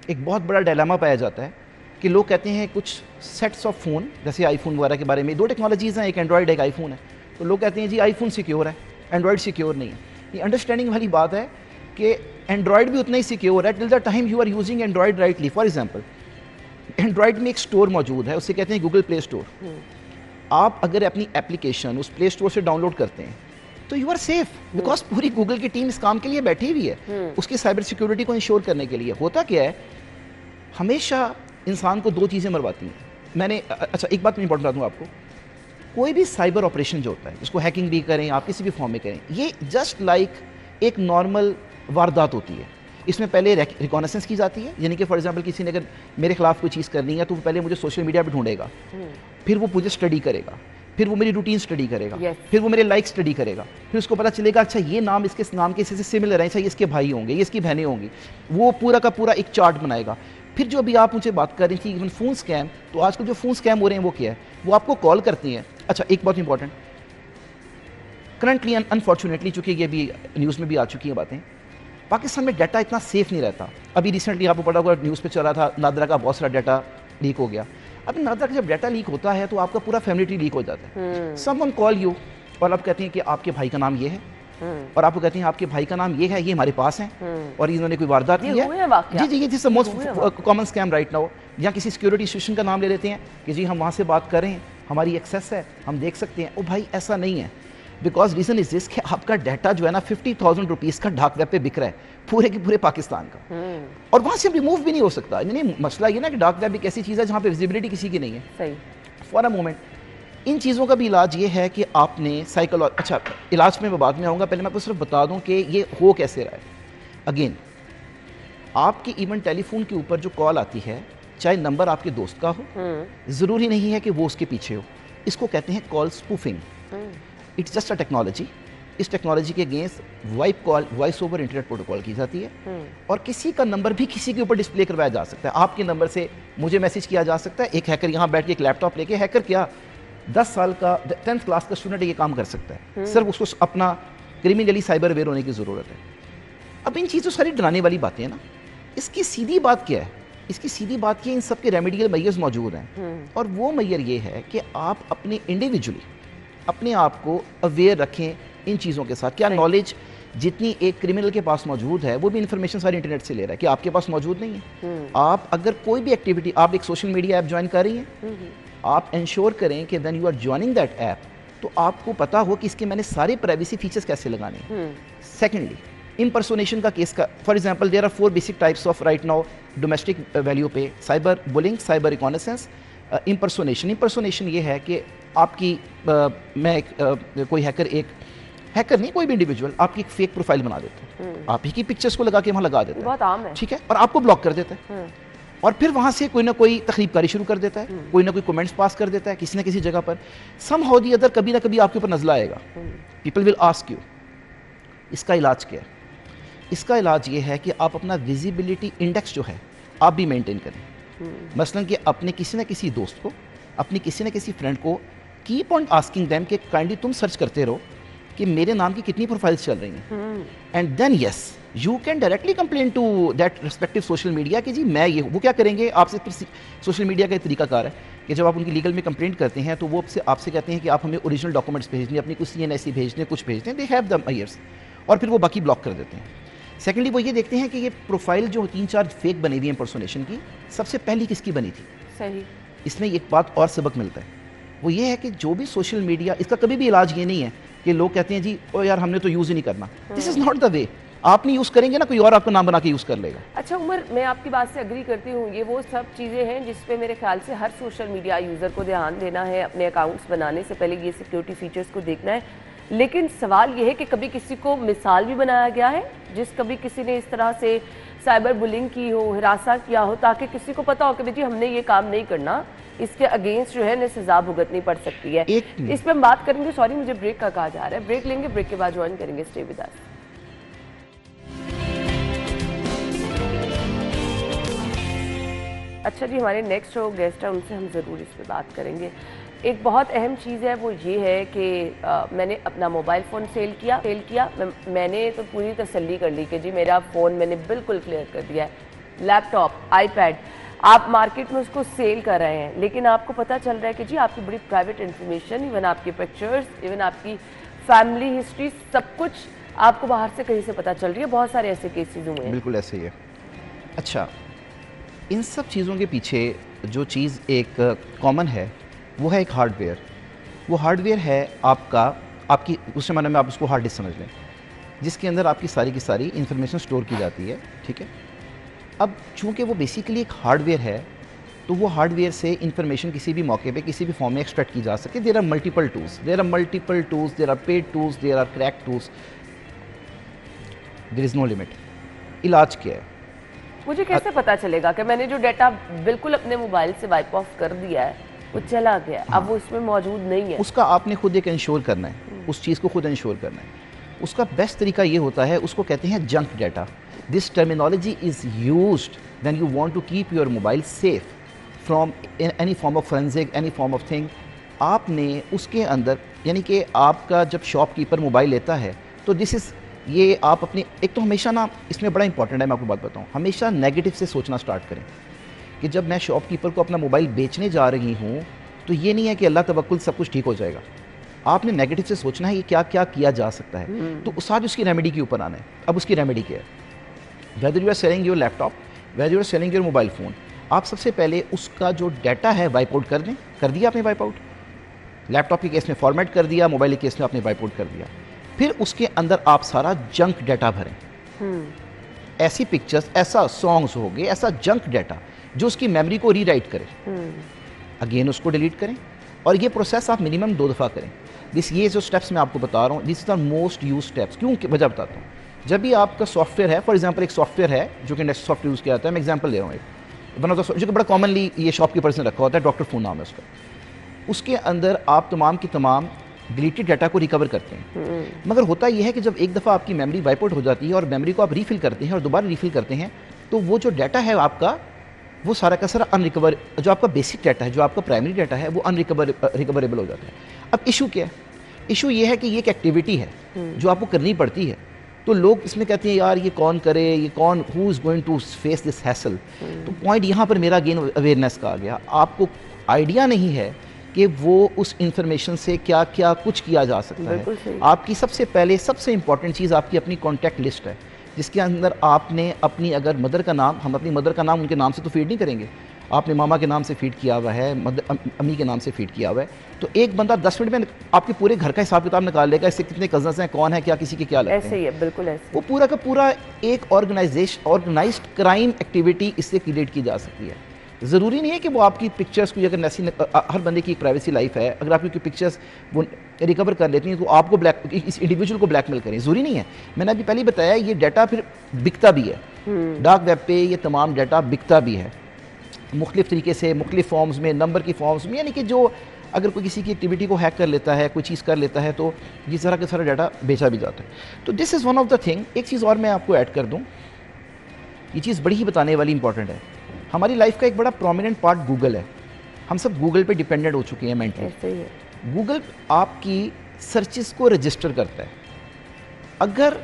ایک بہت بڑا ڈائلاما پایا جاتا ہے کہ لوگ کہتے ہیں کچھ سیٹس آف فون, جیسے آئی فون وغیرہ کے بارے میں, 2 ٹیکنالوجیز ہیں, ایک اینڈرائڈ ایک آئی فون ہے. تو لوگ کہتے ہیں جی آئی فون سیکیور ہے, اینڈرائڈ سیکیور نہیں ہے. یہ انڈرسٹینڈنگ والی بات ہے کہ اینڈرائڈ بھی اتنا ہی سیکیور ہے till the time you are using Android rightly. For example Android میں ایک اسٹور موجود ہے, اسے کہتے ہیں گوگل پلے اسٹور. آپ اگر اپنی اپلیکیشن اس پلے اسٹور سے ڈاؤن لوڈ کرتے ہیں تو یو آر سیف, بیکاز پوری گوگل کی ٹیم اس کام کے لیے بیٹھی ہوئی ہے, اس کی سائبر سیکیورٹی کو انشور کرنے کے لیے. ہوتا کیا ہے, ہمیشہ انسان کو 2 چیزیں مرواتی ہیں. میں نے اچھا ایک بات میں امپورٹنٹ بتا دوں آپ کو, کوئی بھی سائبر آپریشن جو ہوتا ہے, اس کو ہیکنگ بھی کریں, آپ کسی بھی فارم میں کریں, یہ جسٹ لائک ایک نارمل واردات ہوتی ہے. اس میں پہلے ریکانیسنس کی جاتی ہے, یعنی کہ فار ایگزامپل کسی نے اگر میرے خلاف کوئی چیز کرنی ہے تو وہ پہلے مجھے سوشل میڈیا پہ ڈھونڈے گا, پھر وہ مجھے اسٹڈی کرے گا, پھر وہ میری روٹین اسٹڈی کرے گا, پھر وہ میرے لائک اسٹڈی کرے گا, پھر اس کو پتہ چلے گا اچھا یہ نام اس کے نام کے سے سملر ہے, اچھا یہ اس کے بھائی ہوں گے, یہ اس کی بہنیں ہوں گی. وہ پورا کا پورا ایک چارٹ بنائے گا. پھر جو ابھی آپ مجھے بات کر رہی تھی ایون فون اسکیم, تو آج کل جو فون اسکیم ہو رہے ہیں وہ کیا ہے, وہ آپ کو کال کرتی ہیں. اچھا ایک بہت امپورٹنٹ, کرنٹلی انفارچونیٹلی, چونکہ یہ بھی نیوز میں بھی آ چکی ہیں باتیں, پاکستان میں ڈیٹا اتنا سیف نہیں رہتا. ابھی ریسنٹلی آپ کو پتا ہوگا نیوز پہ چل رہا تھا, نادرا کا بہت سارا ڈیٹا لیک ہو گیا. اب نادرا کا جب ڈیٹا لیک ہوتا ہے تو آپ کا پورا فیملی ٹری لیک ہو جاتا ہے. سم ون کال یو اور آپ کہتے ہیں کہ آپ کے بھائی کا نام یہ ہے, اور آپ کو کہتے ہیں آپ کے بھائی کا نام یہ ہے, یہ ہمارے پاس ہیں, اور انہوں نے کوئی واردات کی ہے. جی this is most common scam right now. یا کسی سیکورٹی انسٹیٹیوشن کا نام لے لیتے ہیں کہ جی ہم وہاں سے بات کر رہے ہیں, ہماری ایکسیس ہے, ہم دیکھ سکتے ہیں. او بھائی ایسا نہیں ہے, بیکاز ریزن از دس کہ آپ کا ڈیٹا جو ہے نا 50,000 روپیز کا ڈارک ویب پہ بک رہا ہے, پورے کے پورے پاکستان کا, اور وہاں سے ریموو بھی نہیں ہو سکتا. یعنی مسئلہ یہ نا کہ ڈارک ویب ایک ایسی چیز ہے جہاں پہ ویزیبلٹی کسی کی نہیں ہے. فار اے مومنٹ ان چیزوں کا بھی علاج یہ ہے کہ آپ نے اچھا علاج میں بعد میں آؤں گا, پہلے میں آپ کو صرف بتا دوں کہ یہ ہو کیسے رہا ہے. اگین آپ کے ایون ٹیلی فون کے اوپر جو کال آتی ہے, چاہے نمبر آپ کے دوست کا ہو، ضروری نہیں ہے کہ وہ اس کے پیچھے ہو. اس کو کہتے ہیں call spoofing. It's just a technology. اس ٹیکنالوجی کے against VoIP call, voice over internet protocol کی جاتی ہے، اور کسی کا نمبر بھی کسی کے اوپر ڈسپلے کروایا جا سکتا ہے. آپ کے نمبر سے مجھے میسج کیا جا سکتا ہے. ایک ہیکر یہاں بیٹھ کے ایک لیپ ٹاپ لے کے، ہیکر کیا 10 سال کا 10th کلاس کا اسٹوڈنٹ یہ کام کر سکتا ہے. صرف اس کو اپنا کرمینلی سائبر اویئر ہونے کی ضرورت ہے. اب ان چیزوں ساری ڈرانے والی باتیں ہیں نا. اس کی سیدھی بات کیا ہے؟ اس کی سیدھی بات یہ ان سب کے ریمیڈیل میئرز موجود ہیں، اور وہ میئر یہ ہے کہ آپ اپنے انڈیویجولی اپنے آپ کو اویئر رکھیں ان چیزوں کے ساتھ. کیا نالج جتنی ایک کرمنل کے پاس موجود ہے وہ بھی انفارمیشن ساری انٹرنیٹ سے لے رہا ہے کہ آپ کے پاس موجود نہیں ہے. آپ اگر کوئی بھی ایکٹیویٹی، آپ ایک سوشل میڈیا ایپ جوائن کر رہی ہیں، آپ انشور کریں کہ when you are joining that app تو آپ کو پتا ہو کہ اس کے میں نے سارے پرائیویسی فیچرز کیسے لگانے ہیں. سیکنڈلی، امپرسونیشن کا کیس کا for example there are 4 basic types of right now domestic value پہ: cyber bullying, cyber reconnaissance, impersonation. Impersonation یہ ہے کہ آپ کی میں کوئی ہیکر، ایک ہیکر نہیں، کوئی بھی انڈیویجول آپ کی ایک فیک پروفائل بنا دیتا ہے، آپ ہی کی پکچرز کو لگا کے وہاں لگا دیتا ہے، بہت عام ہے، ٹھیک ہے، اور آپ کو بلاک کر دیتا ہے. اور پھر وہاں سے کوئی نہ کوئی تخریب کاری شروع کر دیتا ہے، کوئی نہ کوئی کومنٹس پاس کر دیتا ہے کسی نہ کسی جگہ پر. سم ہاؤ دی ادر کبھی نہ کبھی آپ کے اوپر نزلہ آئے گا. People will ask you. اس کا علاج کیا ہے؟ اس کا علاج یہ ہے کہ آپ اپنا ویزیبلٹی انڈیکس جو ہے آپ بھی مینٹین کریں. مثلاً کہ اپنے کسی نہ کسی دوست کو، اپنی کسی نہ کسی فرینڈ کو کیپ آن آسکنگ دیم کہ کائنڈلی تم سرچ کرتے رہو کہ میرے نام کی کتنی پروفائلز چل رہی ہیں، and then yes you can directly complain to that respective social media کہ جی میں یہ. وہ کیا کریں گے آپ سے؟ پھر سوشل میڈیا کا ایک طریقہ کار ہے کہ جب آپ ان کی لیگل میں کمپلینٹ کرتے ہیں تو وہ آپ سے کہتے ہیں کہ آپ ہمیں اوریجنل ڈاکومنٹس بھیج دیں، اپنی کچھ CNSC بھیج دیں، کچھ بھیج دیں. دے ہیو دا میئرس، اور پھر وہ باقی بلاک کر دیتے ہیں. سیکنڈلی وہ یہ دیکھتے ہیں کہ یہ پروفائل جو 3-4 فیک بنی ہوئی ہیں امپرسونیشن کی، سب سے پہلی کس کی بنی تھی. صحیح. اس میں ایک بات اور سبق ملتا ہے، وہ یہ ہے کہ جو بھی سوشل میڈیا، اس کا کبھی بھی علاج یہ نہیں ہے کہ لوگ کہتے ہیں جی او یار ہم نے تو یوز ہی نہیں کرنا. دس از ناٹ دا وے. آپ نہیں یوز کریں گے نا، کوئی اور آپ کا نام بنا کے یوز کر لے گا. اچھا عمر، میں آپ کی بات سے اگری کرتی ہوں. یہ وہ سب چیزیں ہیں جس پہ میرے خیال سے ہر سوشل میڈیا یوزر کو دھیان دینا ہے. اپنے اکاؤنٹس بنانے سے پہلے یہ سیکیورٹی فیچرز کو دیکھنا ہے. لیکن سوال یہ ہے کہ کبھی کسی کو مثال بھی بنایا گیا ہے جس کبھی کسی نے اس طرح سے سائبر بلنگ کی ہو، ہراساں کیا ہو، تاکہ کسی کو پتا ہو کہ جی ہم نے یہ کام نہیں کرنا، اس کے اگینسٹ جو ہے انہیں سزا بھگتنی پڑ سکتی ہے. اس پہ ہم بات کریں گے. سوری مجھے بریک کا کہا جا رہا ہے، بریک لیں گے، بریک کے بعد جوائن کریں گے. Stay with us. اچھا جی، ہمارے نیکسٹ جو گیسٹ ہیں ان سے ہم ضرور اس پہ بات کریں گے. ایک بہت اہم چیز ہے، وہ یہ ہے کہ میں نے اپنا موبائل فون سیل کیا. میں نے تو پوری تسلی کر لی کہ جی میرا فون میں نے بالکل کلیئر کر دیا ہے. لیپ ٹاپ، آئی پیڈ، آپ مارکیٹ میں اس کو سیل کر رہے ہیں، لیکن آپ کو پتہ چل رہا ہے کہ جی آپ کی بڑی پرائیویٹ انفارمیشن، ایون آپ کی پکچرز، ایون آپ کی فیملی ہسٹری، سب کچھ آپ کو باہر سے کہیں سے پتہ چل رہی ہے. بہت سارے ایسے کیسز ہوئے ہیں. بالکل ایسے ہی ہے. اچھا، ان سب چیزوں کے پیچھے جو چیز ایک کامن ہے وہ ہے ایک ہارڈ ویئر. وہ ہارڈ ویئر ہے آپ کی دوسرے معنی میں آپ اس کو ہارڈ ڈسک سمجھ لیں، جس کے اندر آپ کی ساری کی ساری انفارمیشن سٹور کی جاتی ہے. ٹھیک ہے. اب چونکہ وہ بیسیکلی ایک ہارڈ ویئر ہے تو وہ ہارڈ ویئر سے انفارمیشن کسی بھی موقع پہ کسی بھی فارم میں ایکسٹریکٹ کی جا سکے. There are multiple tools, there are paid tools, there are crack tools. There is no limit. علاج کیا ہے؟ مجھے کیسے پتا چلے گا کہ میں نے جو ڈیٹا بالکل اپنے موبائل سے وائپ آف کر دیا ہے وہ چلا گیا، اب وہ اس میں موجود نہیں ہے؟ اس کا آپ نے خود ایک انشور کرنا ہے، اس چیز کو خود انشور کرنا ہے. اس کا بیسٹ طریقہ یہ ہوتا ہے، اس کو کہتے ہیں junk data. This terminology is used when you want to keep your mobile safe from any form of forensic, any form of thing. آپ نے اس کے اندر، یعنی کہ آپ کا جب شاپ کیپر موبائل لیتا ہے تو دس از یہ آپ اپنی ایک تو ہمیشہ نا اس میں بڑا امپورٹنٹ ہے، میں آپ کو بات بتاؤں، ہمیشہ نیگیٹو سے سوچنا سٹارٹ کریں کہ جب میں شاپ کیپر کو اپنا موبائل بیچنے جا رہی ہوں تو یہ نہیں ہے کہ اللہ توکل سب کچھ ٹھیک ہو جائے گا. آپ نے نیگیٹو سے سوچنا ہے یہ کیا کیا کیا جا سکتا ہے. تو اس آج اس کی ریمیڈی کے اوپر آنا ہے. اب اس کی ریمیڈی کیا ہے؟ Whether you are selling your laptop, whether you are selling your mobile phone, آپ سب سے پہلے اس کا جو ڈیٹا ہے وائپ آؤٹ کر دیں. کر دیا آپ نے وائپ آؤٹ؟ لیپ ٹاپ کے کیس میں فارمیٹ کر دیا، موبائل کے کیس میں آپ نے وائپ آؤٹ کر دیا. پھر اس کے اندر آپ سارا جنک ڈیٹا بھریں. ایسی پکچرز، ایسا سانگز ہو گئے، ایسا جنک ڈیٹا جو اس کی میموری کو ری رائٹ کرے. اگین اس کو ڈیلیٹ کریں، اور یہ پروسیس آپ منیمم 2 دفعہ کریں. یہ جو اسٹیپس میں آپ کو بتا رہا ہوں، دیس از آر موسٹ یوز اسٹیپس. کیوں؟ وجہ بتاتا ہوں. جب بھی آپ کا سافٹ ویئر ہے، فار ایگزامپل ایک سافٹ ویئر ہے جو کہ نیکسٹ سافٹ یوز کیا جاتا ہے، میں ایگزامپل لے رہا ہوں. वन ऑफ द जो बड़ा कॉमनली ये शॉपकीपर्स ने रखा होता है, डॉक्टर फ़ोन नाम है उसका, उसके अंदर आप तमाम की तमाम डिलीटेड डाटा को रिकवर करते हैं। मगर होता यह है कि जब एक दफ़ा आपकी मेमोरी वाइप आउट हो जाती है और मेमोरी को आप रीफ़िल करते हैं और दोबारा रीफ़िल करते हैं, तो वो जो डाटा है आपका, वो सारा का सारा अनरिकवर, जो आपका बेसिक डाटा है, जो आपका प्राइमरी डाटा है, वो रिकवरेबल हो जाता है। अब इशू क्या है? इशू ये है कि ये एक एक्टिविटी है जो आपको करनी पड़ती है। तो लोग इसमें कहते हैं यार ये कौन करे, ये कौन, who is going to face this hassle. तो पॉइंट यहाँ पर मेरा अगेन अवेयरनेस का आ गया। आपको आइडिया नहीं है कि वो उस इंफॉर्मेशन से क्या क्या कुछ किया जा सकता है। आपकी सबसे पहले सबसे इंपॉर्टेंट चीज़ आपकी अपनी कॉन्टैक्ट लिस्ट है, जिसके अंदर आपने अपनी, अगर मदर का नाम, हम अपनी मदर का नाम उनके नाम से तो फीड नहीं करेंगे, आपने मामा के नाम से फीड किया हुआ है, अम्मी के नाम से फीड किया हुआ है, तो एक बंदा 10 मिनट में आपके पूरे घर का हिसाब किताब निकाल लेगा, इससे कितने कज़न्स हैं, कौन है, क्या किसी के क्या लगते हैं। ऐसे ही है, बिल्कुल ऐसे। वो पूरा का पूरा एक ऑर्गेनाइज्ड क्राइम एक्टिविटी इससे क्रिएट की जा सकती है। ज़रूरी नहीं है कि वो आपकी पिक्चर्स को, अगर ऐसी हर बंदे की एक प्राइवेसी लाइफ है, अगर आपकी पिक्चर्स वो रिकवर कर लेती हैं तो आपको इस इंडिविजुअल को ब्लैकमेल करें, ज़रूरी नहीं है। मैंने अभी पहले ही बताया ये डाटा फिर बिकता भी है, डार्क वेब पे ये तमाम डाटा बिकता भी है मुख्तलिफ तरीके से, मुख्तलिफ फॉर्म्स में, नंबर की फॉर्म्स में, यानी कि जो अगर कोई किसी की एक्टिविटी को हैक कर लेता है, कोई चीज़ कर लेता है, तो ये सारा का सारा डाटा बेचा भी जाता है। तो this is one of the thing. एक चीज़ और मैं आपको ऐड कर दूँ, ये चीज़ बड़ी ही बताने वाली इंपॉर्टेंट है। हमारी लाइफ का एक बड़ा प्रोमिनेंट पार्ट गूगल है। हम सब गूगल पे डिपेंडेंट हो चुके हैं मेंटली। गूगल आपकी सर्चेस को रजिस्टर करता है। अगर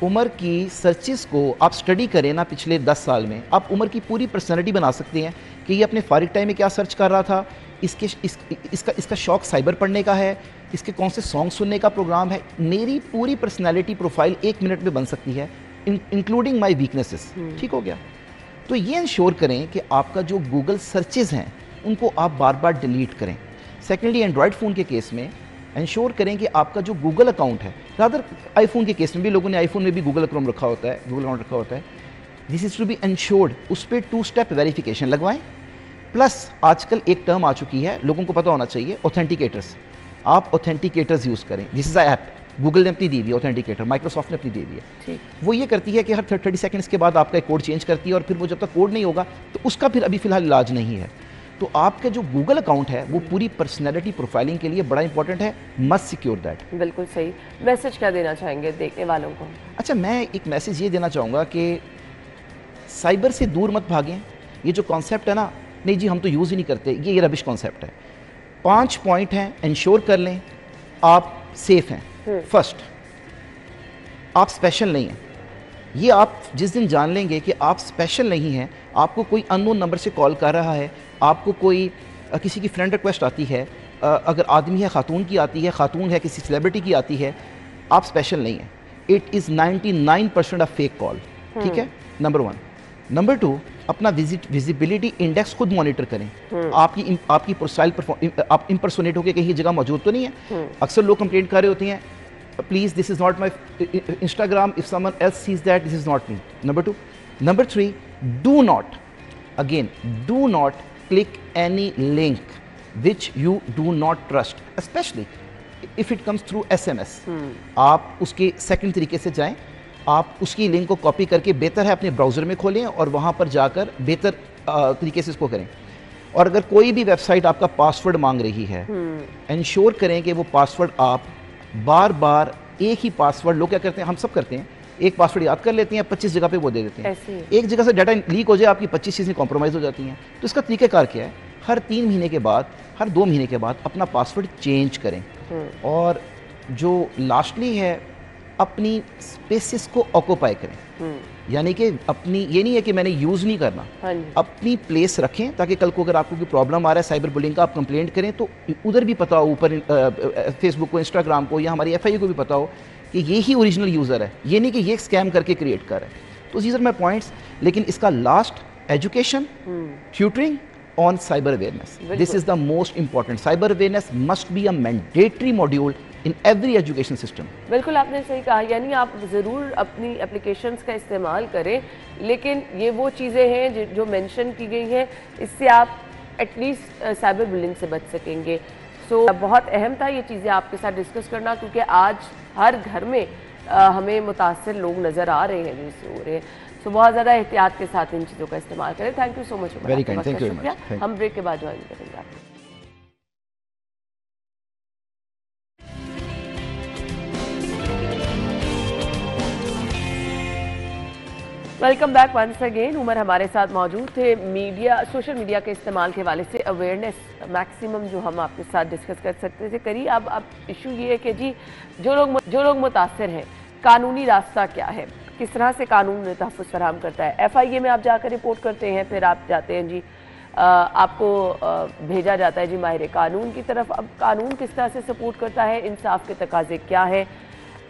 उमर की सर्चेस को आप स्टडी करें ना पिछले 10 साल में, आप उमर की पूरी पर्सनैलिटी बना सकते हैं कि ये अपने फारिग टाइम में क्या सर्च कर रहा था, इसका शौक साइबर पढ़ने का है, इसके कौन से सॉन्ग सुनने का प्रोग्राम है। मेरी पूरी पर्सनैलिटी प्रोफाइल 1 मिनट में बन सकती है, इंक्लूडिंग माई वीकनेसेस। ठीक हो गया? तो ये इंश्योर करें कि आपका जो गूगल सर्चेज हैं उनको आप बार बार डिलीट करें। सेकेंडली, एंड्रॉयड फ़ोन के केस में इंश्योर करें कि आपका जो गूगल अकाउंट है, रादर आईफोन के केस में भी, लोगों ने आईफोन में भी गूगल अकाउंट रखा होता है, गूगल अकाउंट रखा होता है, this is to be insured. उस पर 2 स्टेप वेरिफिकेशन लगवाएं। प्लस आजकल एक टर्म आ चुकी है, लोगों को पता होना चाहिए, ऑथेंटिकेटर्स। आप ऑथेंटिकेटर्स यूज़ करें। This is a app, Google ने अपनी दी हुई है ऑथेंटिकेटर, माइक्रोसॉफ्ट ने अपनी दी हुई है। वो ये करती है कि हर 30 सेकंड्स के बाद आपका एक कोड चेंज करती है, और फिर वो जब तक कोड नहीं होगा तो उसका फिर अभी फ़िलहाल इलाज नहीं है। तो आपका जो गूगल अकाउंट है वो पूरी पर्सनैलिटी प्रोफाइलिंग के लिए बड़ा इंपॉर्टेंट है। Must secure that. बिल्कुल सही। मैसेज क्या देना चाहेंगे देखने वालों को? अच्छा, मैं एक मैसेज ये देना चाहूँगा कि साइबर से दूर मत भागें। ये जो कॉन्सेप्ट है ना, नहीं जी हम तो यूज़ ही नहीं करते, ये रबिश कॉन्सेप्ट है। 5 पॉइंट हैं, इंश्योर कर लें आप सेफ हैं। फर्स्ट, आप स्पेशल नहीं हैं। ये आप जिस दिन जान लेंगे कि आप स्पेशल नहीं हैं, आपको कोई अननोन नंबर से कॉल कर रहा है, आपको कोई किसी की फ्रेंड रिक्वेस्ट आती है, अगर आदमी है खातून की आती है, खातून है किसी सेलिब्रिटी की आती है, आप स्पेशल नहीं हैं। It is 99% of fake call. ठीक है, नंबर 1। नंबर 2, अपना विजिबिलिटी इंडेक्स खुद मॉनिटर करें। आपकी प्रोफाइल आप इम्पर्सोनेट होकर कहीं जगह मौजूद तो नहीं है। अक्सर लोग कंप्लेंट कर रहे होते हैं, please this is not my Instagram, if someone else sees that this is not me. Number 2। Number 3, do not click any link which you do not trust, especially if it comes through SMS. आप उसके second तरीके से जाएं, आप उसकी link को copy करके बेहतर है अपने ब्राउज़र में खोलें और वहाँ पर जाकर बेहतर तरीके से इसको करें। और अगर कोई भी वेबसाइट आपका पासवर्ड मांग रही है, इंश्योर करें कि वो पासवर्ड आप बार बार एक ही पासवर्ड, लोग क्या करते हैं, हम सब करते हैं, एक पासवर्ड याद कर लेते हैं, 25 जगह पे वो दे देते हैं। एक जगह से डाटा लीक हो जाए, आपकी 25 चीज़ें कॉम्प्रोमाइज़ हो जाती हैं। तो इसका तरीक़ाकार क्या है? हर 3 महीने के बाद, हर 2 महीने के बाद अपना पासवर्ड चेंज करें। और जो लास्टली है, अपनी स्पेसिस को ऑक्यूपाई करें। यानी कि अपनी, ये नहीं है कि मैंने यूज़ नहीं करना, अपनी प्लेस रखें ताकि कल को अगर आपको कोई प्रॉब्लम आ रहा है साइबर बुलिंग का, आप कंप्लेंट करें तो उधर भी पता हो, ऊपर फेसबुक को, इंस्टाग्राम को, या हमारी FIU को भी पता हो कि ये ही ओरिजिनल यूज़र है, ये नहीं कि ये स्कैम करके क्रिएट कर रहा है। तो दीज़ आर माय पॉइंट्स। लेकिन इसका last, education, tutoring on cyber awareness, this is the most important. Cyber awareness must be a mandatory module in every education system. बिल्कुल आपने सही कहा, यानी आप ज़रूर अपनी एप्लीकेशंस का इस्तेमाल करें, लेकिन ये वो चीज़ें हैं जो मेंशन की गई हैं, इससे आप एटलीस्ट साइबर बुलिंग से बच सकेंगे। सो बहुत अहम था ये चीज़ें आपके साथ डिस्कस करना, क्योंकि आज हर घर में हमें मुतासर लोग नज़र आ रहे हैं जिससे हो रहे हैं। सो बहुत ज़्यादा एहतियात के साथ इन चीज़ों का इस्तेमाल करें। Thank you so much. Very kind, thank you very much. हम ब्रेक के बाद ज्वाइन करेंगे आपको। Welcome back once again. Umar हमारे साथ मौजूद थे। सोशल मीडिया के इस्तेमाल के हवाले से अवेयरनेस मैक्सिमम जो हम आपके साथ डिस्कस कर सकते थे करी। अब इशू ये है कि जी जो लोग मुतासर हैं, कानूनी रास्ता क्या है, किस तरह से कानून तहफ़्फ़ुज़ फराहम करता है। FIA में आप जाकर रिपोर्ट करते हैं, फिर आप जाते हैं जी आपको भेजा जाता है जी माहिर कानून की तरफ। अब कानून किस तरह से सपोर्ट करता है, इंसाफ के तकाजे क्या है,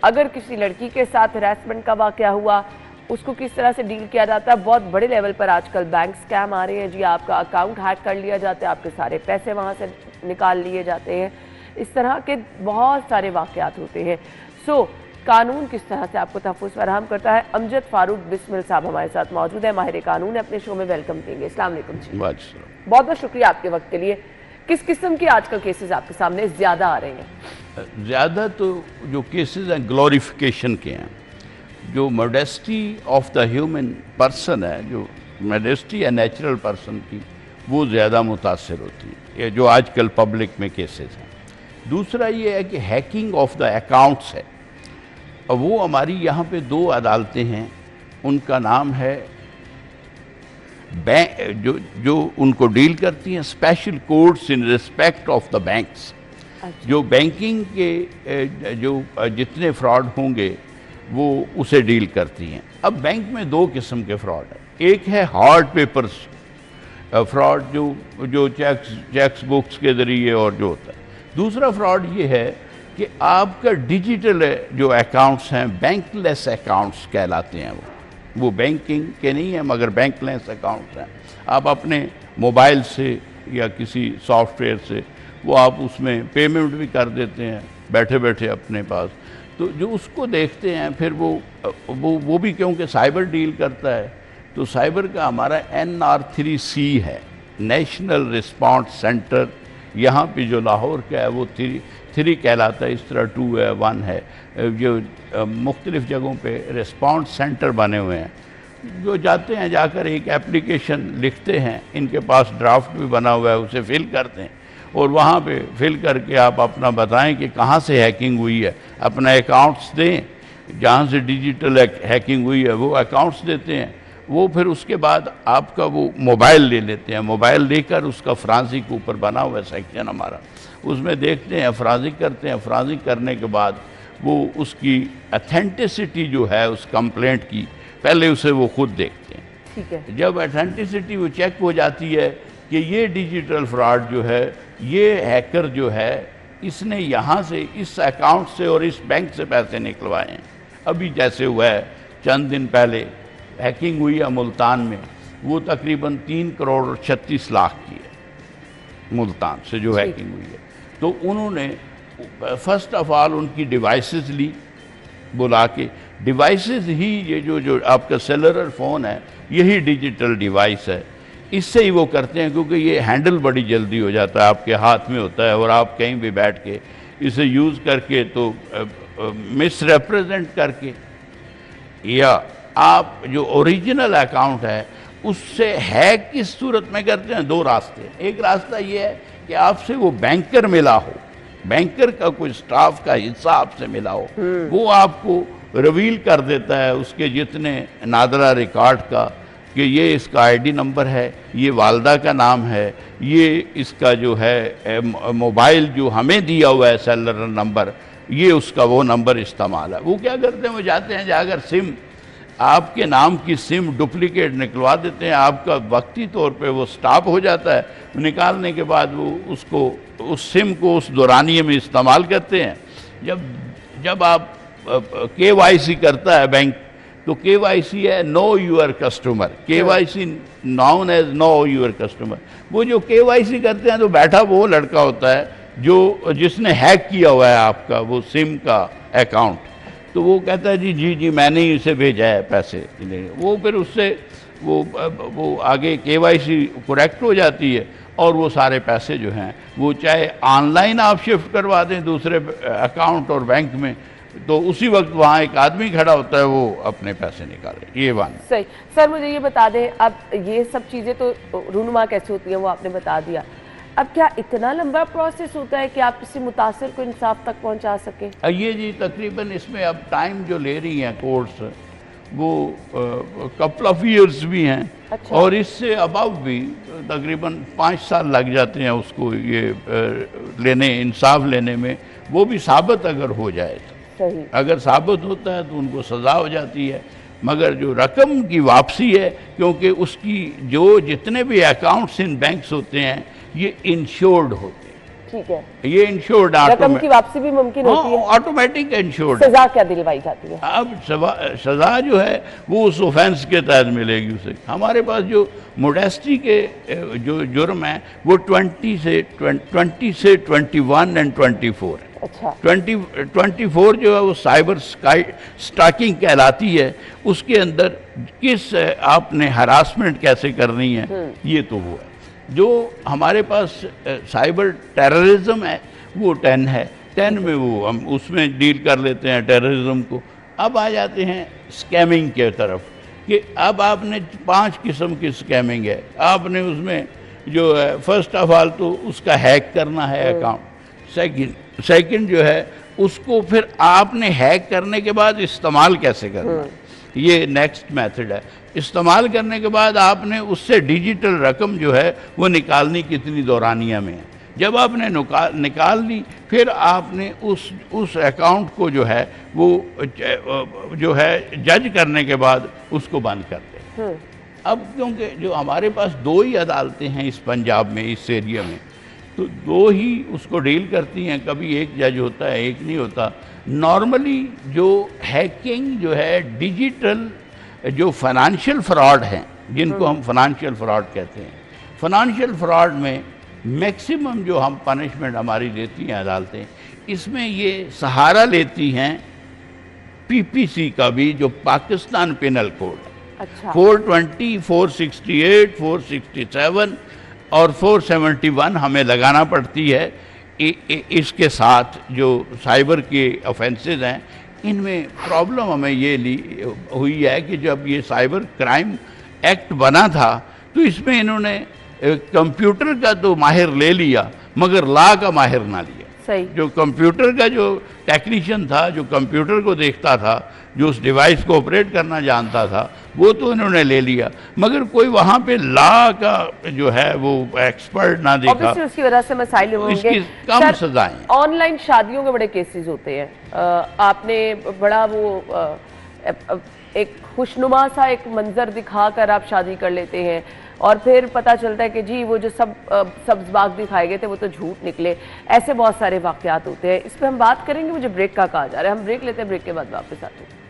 अगर किसी लड़की के साथ हरासमेंट का वाक़या हुआ उसको किस तरह से डील किया जाता है। बहुत बड़े लेवल पर आजकल बैंक स्कैम आ रहे हैं जी, आपका अकाउंट हैक कर लिया जाता है, आपके सारे पैसे वहाँ से निकाल लिए जाते हैं, इस तरह के बहुत सारे वाक़यात होते हैं। सो कानून किस तरह से आपको तहफ़्फ़ुज़ फराहम करता है। अमजद फारूक बिस्मिल साहब हमारे साथ मौजूद है, माहिर कानून, अपने शो में वेलकम देंगे। अस्सलाम वालेकुम जी। बहुत बहुत शुक्रिया आपके वक्त के लिए। किस किस्म के आजकल केसेस आपके सामने ज़्यादा आ रहे हैं? ज़्यादा तो जो केसेस हैं ग्लोरिफिकेशन के हैं, जो modesty of the human person है, जो मॉडेस्टी है नेचुरल पर्सन की, वो ज़्यादा मुतासर होती है, ये जो आजकल पब्लिक में केसेस हैं। दूसरा ये है कि हैकिंग ऑफ द अकाउंट्स है, और वो हमारी यहाँ पे 2 अदालतें हैं, उनका नाम है बैंक, जो उनको डील करती हैं special courts in respect of the banks. जो बैंकिंग के जो जितने फ्रॉड होंगे वो उसे डील करती हैं। अब बैंक में 2 किस्म के फ्रॉड है। एक है हार्ड पेपर्स फ्रॉड, जो चेक्स बुक्स के ज़रिए और जो होता है। दूसरा फ्रॉड ये है कि आपका डिजिटल जो अकाउंट्स हैं, बैंकलेस अकाउंट्स कहलाते हैं। वो बैंकिंग के नहीं हैं मगर बैंकलेस अकाउंट्स हैं। आप अपने मोबाइल से या किसी सॉफ्टवेयर से वो आप उसमें पेमेंट भी कर देते हैं बैठे बैठे अपने पास। तो जो उसको देखते हैं फिर वो भी क्योंकि साइबर डील करता है, तो साइबर का हमारा NR3C है, नेशनल रिस्पॉन्स सेंटर। यहाँ पे जो लाहौर का है वो 3 कहलाता है, इस तरह 2 है, 1 है। जो मुख्तलिफ़ जगहों पे रिस्पॉन्स सेंटर बने हुए हैं, जो जाते हैं जाकर एक एप्लीकेशन लिखते हैं, इनके पास ड्राफ्ट भी बना हुआ है, उसे फिल करते हैं और वहाँ पे फिल करके आप अपना बताएं कि कहाँ से हैकिंग हुई है, अपना अकाउंट्स दें, जहाँ से डिजिटल हैकिंग हुई है वो अकाउंट्स देते हैं। वो फिर उसके बाद आपका वो मोबाइल ले लेते हैं, मोबाइल लेकर उसका फ्रांसिक ऊपर बना हुआ सेक्शन हमारा, उसमें देखते हैं, फ्रांसिक करते हैं। फ्रांसिक करने के बाद वो उसकी अथेंटिसिटी जो है उस कंप्लेंट की, पहले उसे वो खुद देखते हैं। ठीक है। जब अथेंटिसिटी वो चेक हो जाती है कि ये डिजिटल फ्रॉड जो है, ये हैकर जो है, इसने यहाँ से इस अकाउंट से और इस बैंक से पैसे निकलवाए हैं। अभी जैसे हुआ है चंद दिन पहले हैकिंग हुई है मुल्तान में, वो तकरीबन 3 करोड़ 36 लाख की है मुल्तान से जो हैकिंग हुई है। तो उन्होंने फर्स्ट ऑफ ऑल उनकी डिवाइसेस ली, बुला के डिवाइसेस ही ये जो आपका सेलुलर फ़ोन है, यही डिजिटल डिवाइस है, इससे ही वो करते हैं, क्योंकि ये हैंडल बड़ी जल्दी हो जाता है, आपके हाथ में होता है और आप कहीं भी बैठ के इसे यूज़ करके तो मिस रिप्रेजेंट करके, या आप जो ओरिजिनल अकाउंट है उससे हैक किस सूरत में करते हैं। 2 रास्ते। एक रास्ता ये है कि आपसे वो बैंकर मिला हो, बैंकर का कोई स्टाफ का हिस्सा आपसे मिला हो, वो आपको रिवील कर देता है उसके जितने नादरा रिकॉर्ड का, कि ये इसका आईडी नंबर है, ये वालदा का नाम है, ये इसका जो है मोबाइल जो हमें दिया हुआ है सेलुलर नंबर, ये उसका वो नंबर इस्तेमाल है। वो क्या करते हैं, वो जाते हैं जाकर सिम, आपके नाम की सिम डुप्लीकेट निकलवा देते हैं, आपका वक्ती तौर पे वो स्टॉप हो जाता है। निकालने के बाद वो उसको उस सिम को उस दौरानिए में इस्तेमाल करते हैं। जब आप KYC करता है बैंक, तो KYC है know your customer, KYC known as know your customer. वो जो KYC करते हैं तो बैठा वो लड़का होता है जिसने हैक किया हुआ है आपका वो सिम का अकाउंट, तो वो कहता है जी मैंने ही इसे भेजा है पैसे, वो फिर उससे वो आगे KYC करेक्ट हो जाती है और वो सारे पैसे जो हैं वो चाहे ऑनलाइन आप शिफ्ट करवा दें दूसरे अकाउंट और बैंक में, तो उसी वक्त वहाँ एक आदमी खड़ा होता है, वो अपने पैसे निकाले। ये वन सही। सर मुझे ये बता दें, अब ये सब चीज़ें तो रूनुमा कैसे होती हैं वो आपने बता दिया, अब क्या इतना लंबा प्रोसेस होता है कि आप किसी मुतासिर को इंसाफ तक पहुंचा सकें? ये जी तकरीबन इसमें अब टाइम जो ले रही हैं कोर्ट्स, वो कपल ऑफ ईयर्स भी हैं। अच्छा। और इससे अबाउट भी तकरीबन 5 साल लग जाते हैं उसको ये लेने, इंसाफ लेने में। वो भी साबित अगर हो जाए तो, सही। अगर साबित होता है तो उनको सज़ा हो जाती है। मगर जो रकम की वापसी है, क्योंकि उसकी जो जितने भी अकाउंट्स इन बैंक्स होते हैं ये इंश्योर्ड होते हैं। ठीक है, ये इंश्योर्ड रकम की वापसी भी मुमकिन होती है, ऑटोमेटिक इंश्योर्ड। सजा क्या दिलवाई जाती है? अब सज़ा जो है वो उस ऑफेंस के तहत मिलेगी उसे। हमारे पास जो मोडेस्टी के जो जुर्म है वो 20 से 21 एंड 24 है। अच्छा। 24 जो है वो साइबर स्टॉकिंग कहलाती है। उसके अंदर किस आपने हरासमेंट कैसे करनी है, ये तो वो है। जो हमारे पास साइबर टेररिज्म है वो 10 है। 10 में वो हम उसमें डील कर लेते हैं टेररिज्म को। अब आ जाते हैं स्कैमिंग के तरफ, कि अब आपने 5 किस्म की स्कैमिंग है। आपने उसमें जो है फर्स्ट ऑफ ऑल तो उसका हैक करना है अकाउंट। सेकंड जो है उसको फिर आपने हैक करने के बाद इस्तेमाल कैसे करना है, ये नेक्स्ट मेथड है। इस्तेमाल करने के बाद आपने उससे डिजिटल रकम जो है वो निकालनी कितनी दौरानिया में है। जब आपने निकाल ली, फिर आपने उस अकाउंट को जो है वो जो है जज करने के बाद उसको बंद कर दें। अब क्योंकि जो हमारे पास 2 ही अदालतें हैं इस पंजाब में, इस एरिया में, तो 2 ही उसको डील करती हैं। कभी एक जज होता है, एक नहीं होता। नॉर्मली जो हैकिंग जो है डिजिटल जो फाइनेंशियल फ्रॉड हैं, जिनको हम फाइनेंशियल फ्रॉड कहते हैं, फाइनेंशियल फ्रॉड में मैक्सिमम जो हम पनिशमेंट हमारी देती हैं अदालतें, इसमें ये सहारा लेती हैं पीपीसी का भी, जो पाकिस्तान पिनल कोड है। अच्छा। 420, 468, 467 और 471 हमें लगाना पड़ती है। इसके साथ जो साइबर के ऑफेंसेस हैं, इनमें प्रॉब्लम हमें ये हुई है कि जब ये साइबर क्राइम एक्ट बना था तो इसमें इन्होंने कंप्यूटर का तो माहिर ले लिया मगर लॉ का माहिर ना लिया। सही। जो कंप्यूटर का जो टेक्नीशियन था, जो कंप्यूटर को देखता था, जो उस डिवाइस को ऑपरेट करना जानता था, वो तो इन्होंने ले लिया, मगर कोई वहाँ पे लॉ का जो है वो एक्सपर्ट ना देखा। उसकी वजह से मसाइल होंगे। इसकी कम सजाएं। ऑनलाइन शादियों के बड़े केसेस होते हैं, आपने बड़ा वो एक खुशनुमा सा एक मंजर दिखाकर आप शादी कर लेते हैं और फिर पता चलता है कि जी वो जो सब्ज बाग दिखाए गए थे वो तो झूठ निकले। ऐसे बहुत सारे वाकयात होते हैं, इस पर हम बात करेंगे। मुझे ब्रेक का कहा जा रहा है, हम ब्रेक लेते हैं, ब्रेक के बाद वापस आते हैं।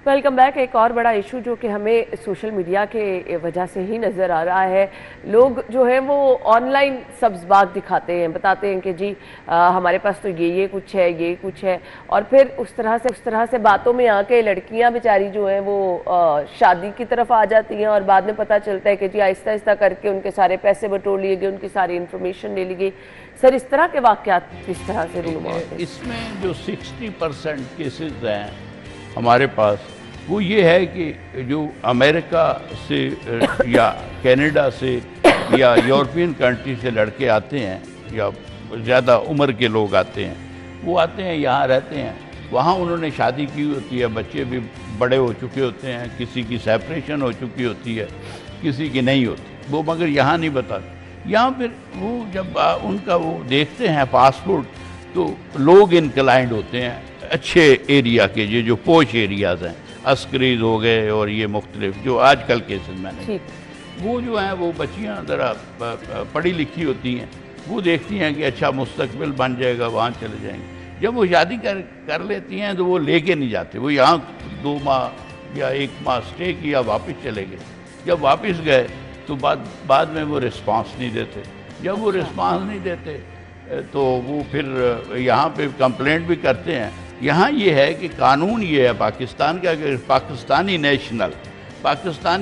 Welcome back. एक और बड़ा इशू जो कि हमें सोशल मीडिया के वजह से ही नज़र आ रहा है, लोग जो है वो ऑनलाइन सब्ज बाग दिखाते हैं, बताते हैं कि जी हमारे पास तो ये कुछ है, ये कुछ है, और फिर उस तरह से बातों में आके लड़कियां बेचारी जो है वो शादी की तरफ आ जाती हैं और बाद में पता चलता है कि जी आहिस्ता आहिस्ता करके उनके सारे पैसे बटोर लिए गए, उनकी सारी इन्फॉर्मेशन ले ली गई। सर इस तरह के वाक़यात किस तरह से रूनुमा होते हैं? इसमें जो 60% केसेस हैं हमारे पास, वो ये है कि जो अमेरिका से या कनाडा से या यूरोपियन कंट्री से लड़के आते हैं या ज़्यादा उम्र के लोग आते हैं, वो आते हैं, यहाँ रहते हैं, वहाँ उन्होंने शादी की होती है, बच्चे भी बड़े हो चुके होते हैं, किसी की सेपरेशन हो चुकी होती है, किसी की नहीं होती, वो मगर यहाँ नहीं बताते। यहाँ फिर वो जब उनका वो देखते हैं पासपोर्ट, तो लोग इनक्लाइंड होते हैं अच्छे एरिया के, ये जो पोश एरियाज़ हैं, अस्करीज हो गए और ये मुख्तलिफ जो आजकल केसेस मैंने, वो जो हैं वो बच्चियाँ ज़रा पढ़ी लिखी होती हैं, वो देखती हैं कि अच्छा मुस्तकबिल बन जाएगा, वहाँ चले जाएंगे। जब वो शादी कर लेती हैं तो वो लेके नहीं जाते, वो यहाँ 2 माह या 1 माह स्टे किया, वापस चले गए। जब वापस गए तो बाद में वो रिस्पांस नहीं देते। जब वो रिस्पांस नहीं देते तो वो फिर यहाँ पे कंप्लेंट भी करते हैं। यहाँ ये है कि कानून ये है पाकिस्तान का कि पाकिस्तानी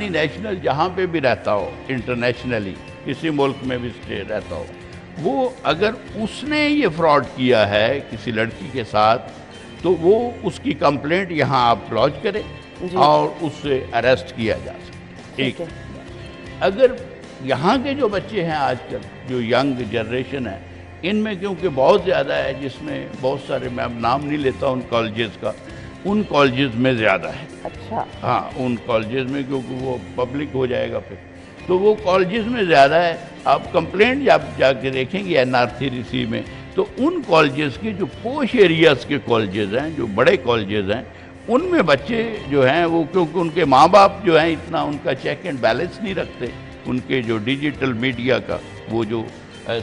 नेशनल जहाँ पे भी रहता हो, इंटरनेशनली किसी मुल्क में भी स्टे रहता हो, وہ اگر اس نے یہ فراڈ کیا ہے کسی لڑکی کے ساتھ تو وہ اس کی کمپلینٹ یہاں آپ لانچ کریں اور اس سے اریسٹ کیا جا سکے. ایک اگر یہاں کے جو بچے ہیں آج کل جو ینگ جنریشن ہے ان میں کیونکہ بہت زیادہ ہے جس میں بہت سارے میں اب نام نہیں لیتا ان کالجز کا, ان کالجز میں زیادہ ہے. اچھا ہاں ان کالجز میں کیونکہ وہ پبلک ہو جائے گا پھر تو وہ کالجز میں زیادہ ہے. آپ کمپلینٹ جب جا کے دیکھیں گے NR3C میں تو ان کالجز کے جو پوش ایریاز کے کالجز ہیں جو بڑے کالجز ہیں ان میں بچے جو ہیں وہ کیونکہ ان کے ماں باپ جو ہیں اتنا ان کا چیک اینڈ بیلنس نہیں رکھتے, ان کے جو ڈیجیٹل میڈیا کا وہ جو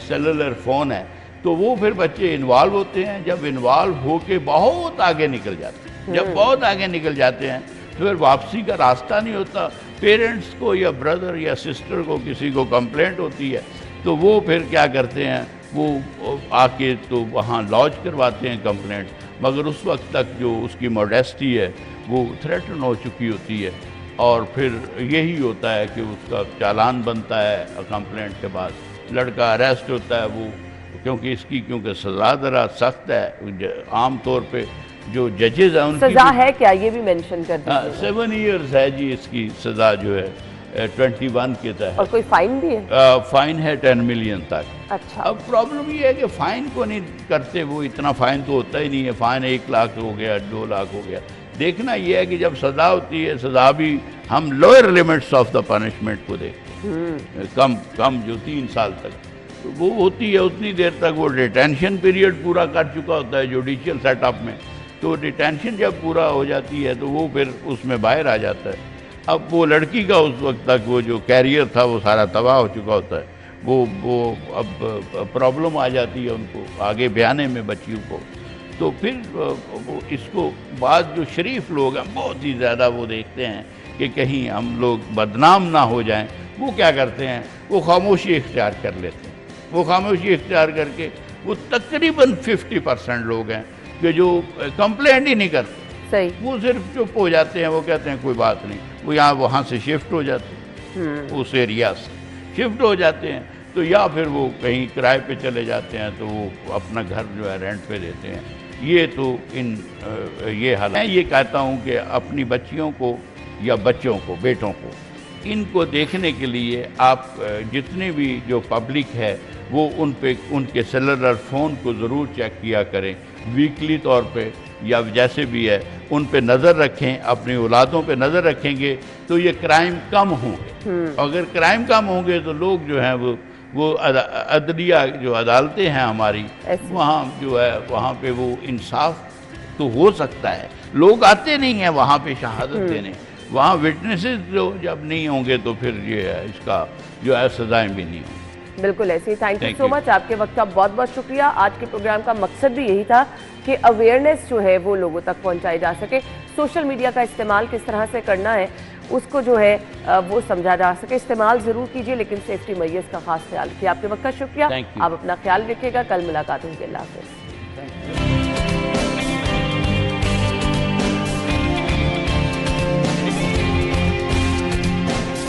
سیلولر فون ہے تو وہ پھر بچے انوالو ہوتے ہیں. جب انوالو ہو کے بہت آگے نکل جاتے ہیں, جب بہت آگے نکل جاتے ہیں تو پھر واپسی کا راستہ نہیں ہوتا. پیرنٹس کو یا بردر یا سسٹر کو کسی کو کمپلینٹ ہوتی ہے تو وہ پھر کیا کرتے ہیں وہ آ کے تو وہاں لانچ کرواتے ہیں کمپلینٹ, مگر اس وقت تک جو اس کی موڈیسٹی ہے وہ تھریٹن ہو چکی ہوتی ہے اور پھر یہی ہوتا ہے کہ اس کا چالان بنتا ہے کمپلینٹ کے بعد, لڑکا اریسٹ ہوتا ہے. وہ کیونکہ سزا ذرا سخت ہے. عام طور پہ جو ججز ہیں ان کی سزا ہے کیا یہ بھی مینشن کر دیجیے. 7 ایئرز ہے جی اس کی سزا جو ہے 21 کے تحت. اور کوئی فائن بھی ہے؟ فائن ہے 10 ملین تک. اچھا اب پرابلم یہ ہے کہ فائن کو نہیں کرتے, وہ اتنا فائن تو ہوتا ہی نہیں ہے. فائن 1 لاکھ ہو گیا 2 لاکھ ہو گیا. دیکھنا یہ ہے کہ جب سزا ہوتی ہے سزا بھی ہم lower limits of the punishment کو دیکھتے ہیں, کم جو 3 سال تک وہ ہوتی ہے اتنی دیر تک وہ ڈیٹینشن پیریڈ پورا کر چکا ہوتا ہے جوڈیشل سیٹ اپ میں. تو ڈیٹینشن جب پورا ہو جاتی ہے تو وہ پھر اس میں باہر آ جاتا ہے. اب وہ لڑکی کا اس وقت تک وہ جو کیریئر تھا وہ سارا تباہ ہو چکا ہوتا ہے. وہ اب پرابلم آ جاتی ہے ان کو آگے بیانے میں بچیوں کو. تو پھر اس کو بعض جو شریف لوگ ہیں بہت ہی زیادہ وہ دیکھتے ہیں کہ کہیں ہم لوگ بدنام نہ ہو جائیں. وہ کیا کرتے ہیں وہ خاموشی اختیار کر لیتے ہیں. وہ خاموشی اختیار کر کے وہ تقریباً 50% لوگ ہیں کہ جو کمپلینٹ ہی نہیں کرتے. صحیح. وہ صرف چپ ہو جاتے ہیں, وہ کہتے ہیں کوئی بات نہیں. وہ وہاں سے شفٹ ہو جاتے ہیں, اس ایریا سے شفٹ ہو جاتے ہیں. تو یا پھر وہ کہیں کرائے پہ چلے جاتے ہیں تو وہ اپنا گھر جو ہے رینٹ پہ دیتے ہیں. یہ تو یہ حال ہے. میں یہ کہتا ہوں کہ اپنی بچیوں کو یا بچوں کو بیٹوں کو ان کو دیکھنے کے لیے آپ جتنے بھی جو پبلک ہے وہ ان کے سیلولر فون کو ضرور چیک کیا کریں ویکلی طور پہ یا جیسے بھی ہے. ان پہ نظر رکھیں, اپنی اولادوں پہ نظر رکھیں گے تو یہ کرائم کم ہوں گے. اگر کرائم کم ہوں گے تو لوگ جو ہیں وہ عدلیہ جو عدالتیں ہیں ہماری وہاں جو ہے وہاں پہ وہ انصاف تو ہو سکتا ہے. لوگ آتے نہیں ہیں وہاں پہ شہادت دینے. وہاں وٹنسز جو جب نہیں ہوں گے تو پھر یہ ہے اس کا جو ہے سزائیں بھی نہیں ہوں. بالکل ایسے ہی. تھینک یو سو مچ. آپ کے وقت کا بہت بہت شکریہ. آج کے پروگرام کا مقصد بھی یہی تھا کہ اویئرنیس جو ہے وہ لوگوں تک پہنچائی جا سکے. سوشل میڈیا کا استعمال کس طرح سے کرنا ہے اس کو جو ہے وہ سمجھا جا سکے. استعمال ضرور کیجئے لیکن سیفٹی میئرز کا خاص خیال رکھیے. آپ کے وقت کا شکریہ. آپ اپنا خیال رکھیے گا. کل ملاقات ہوگی. اللہ حافظ.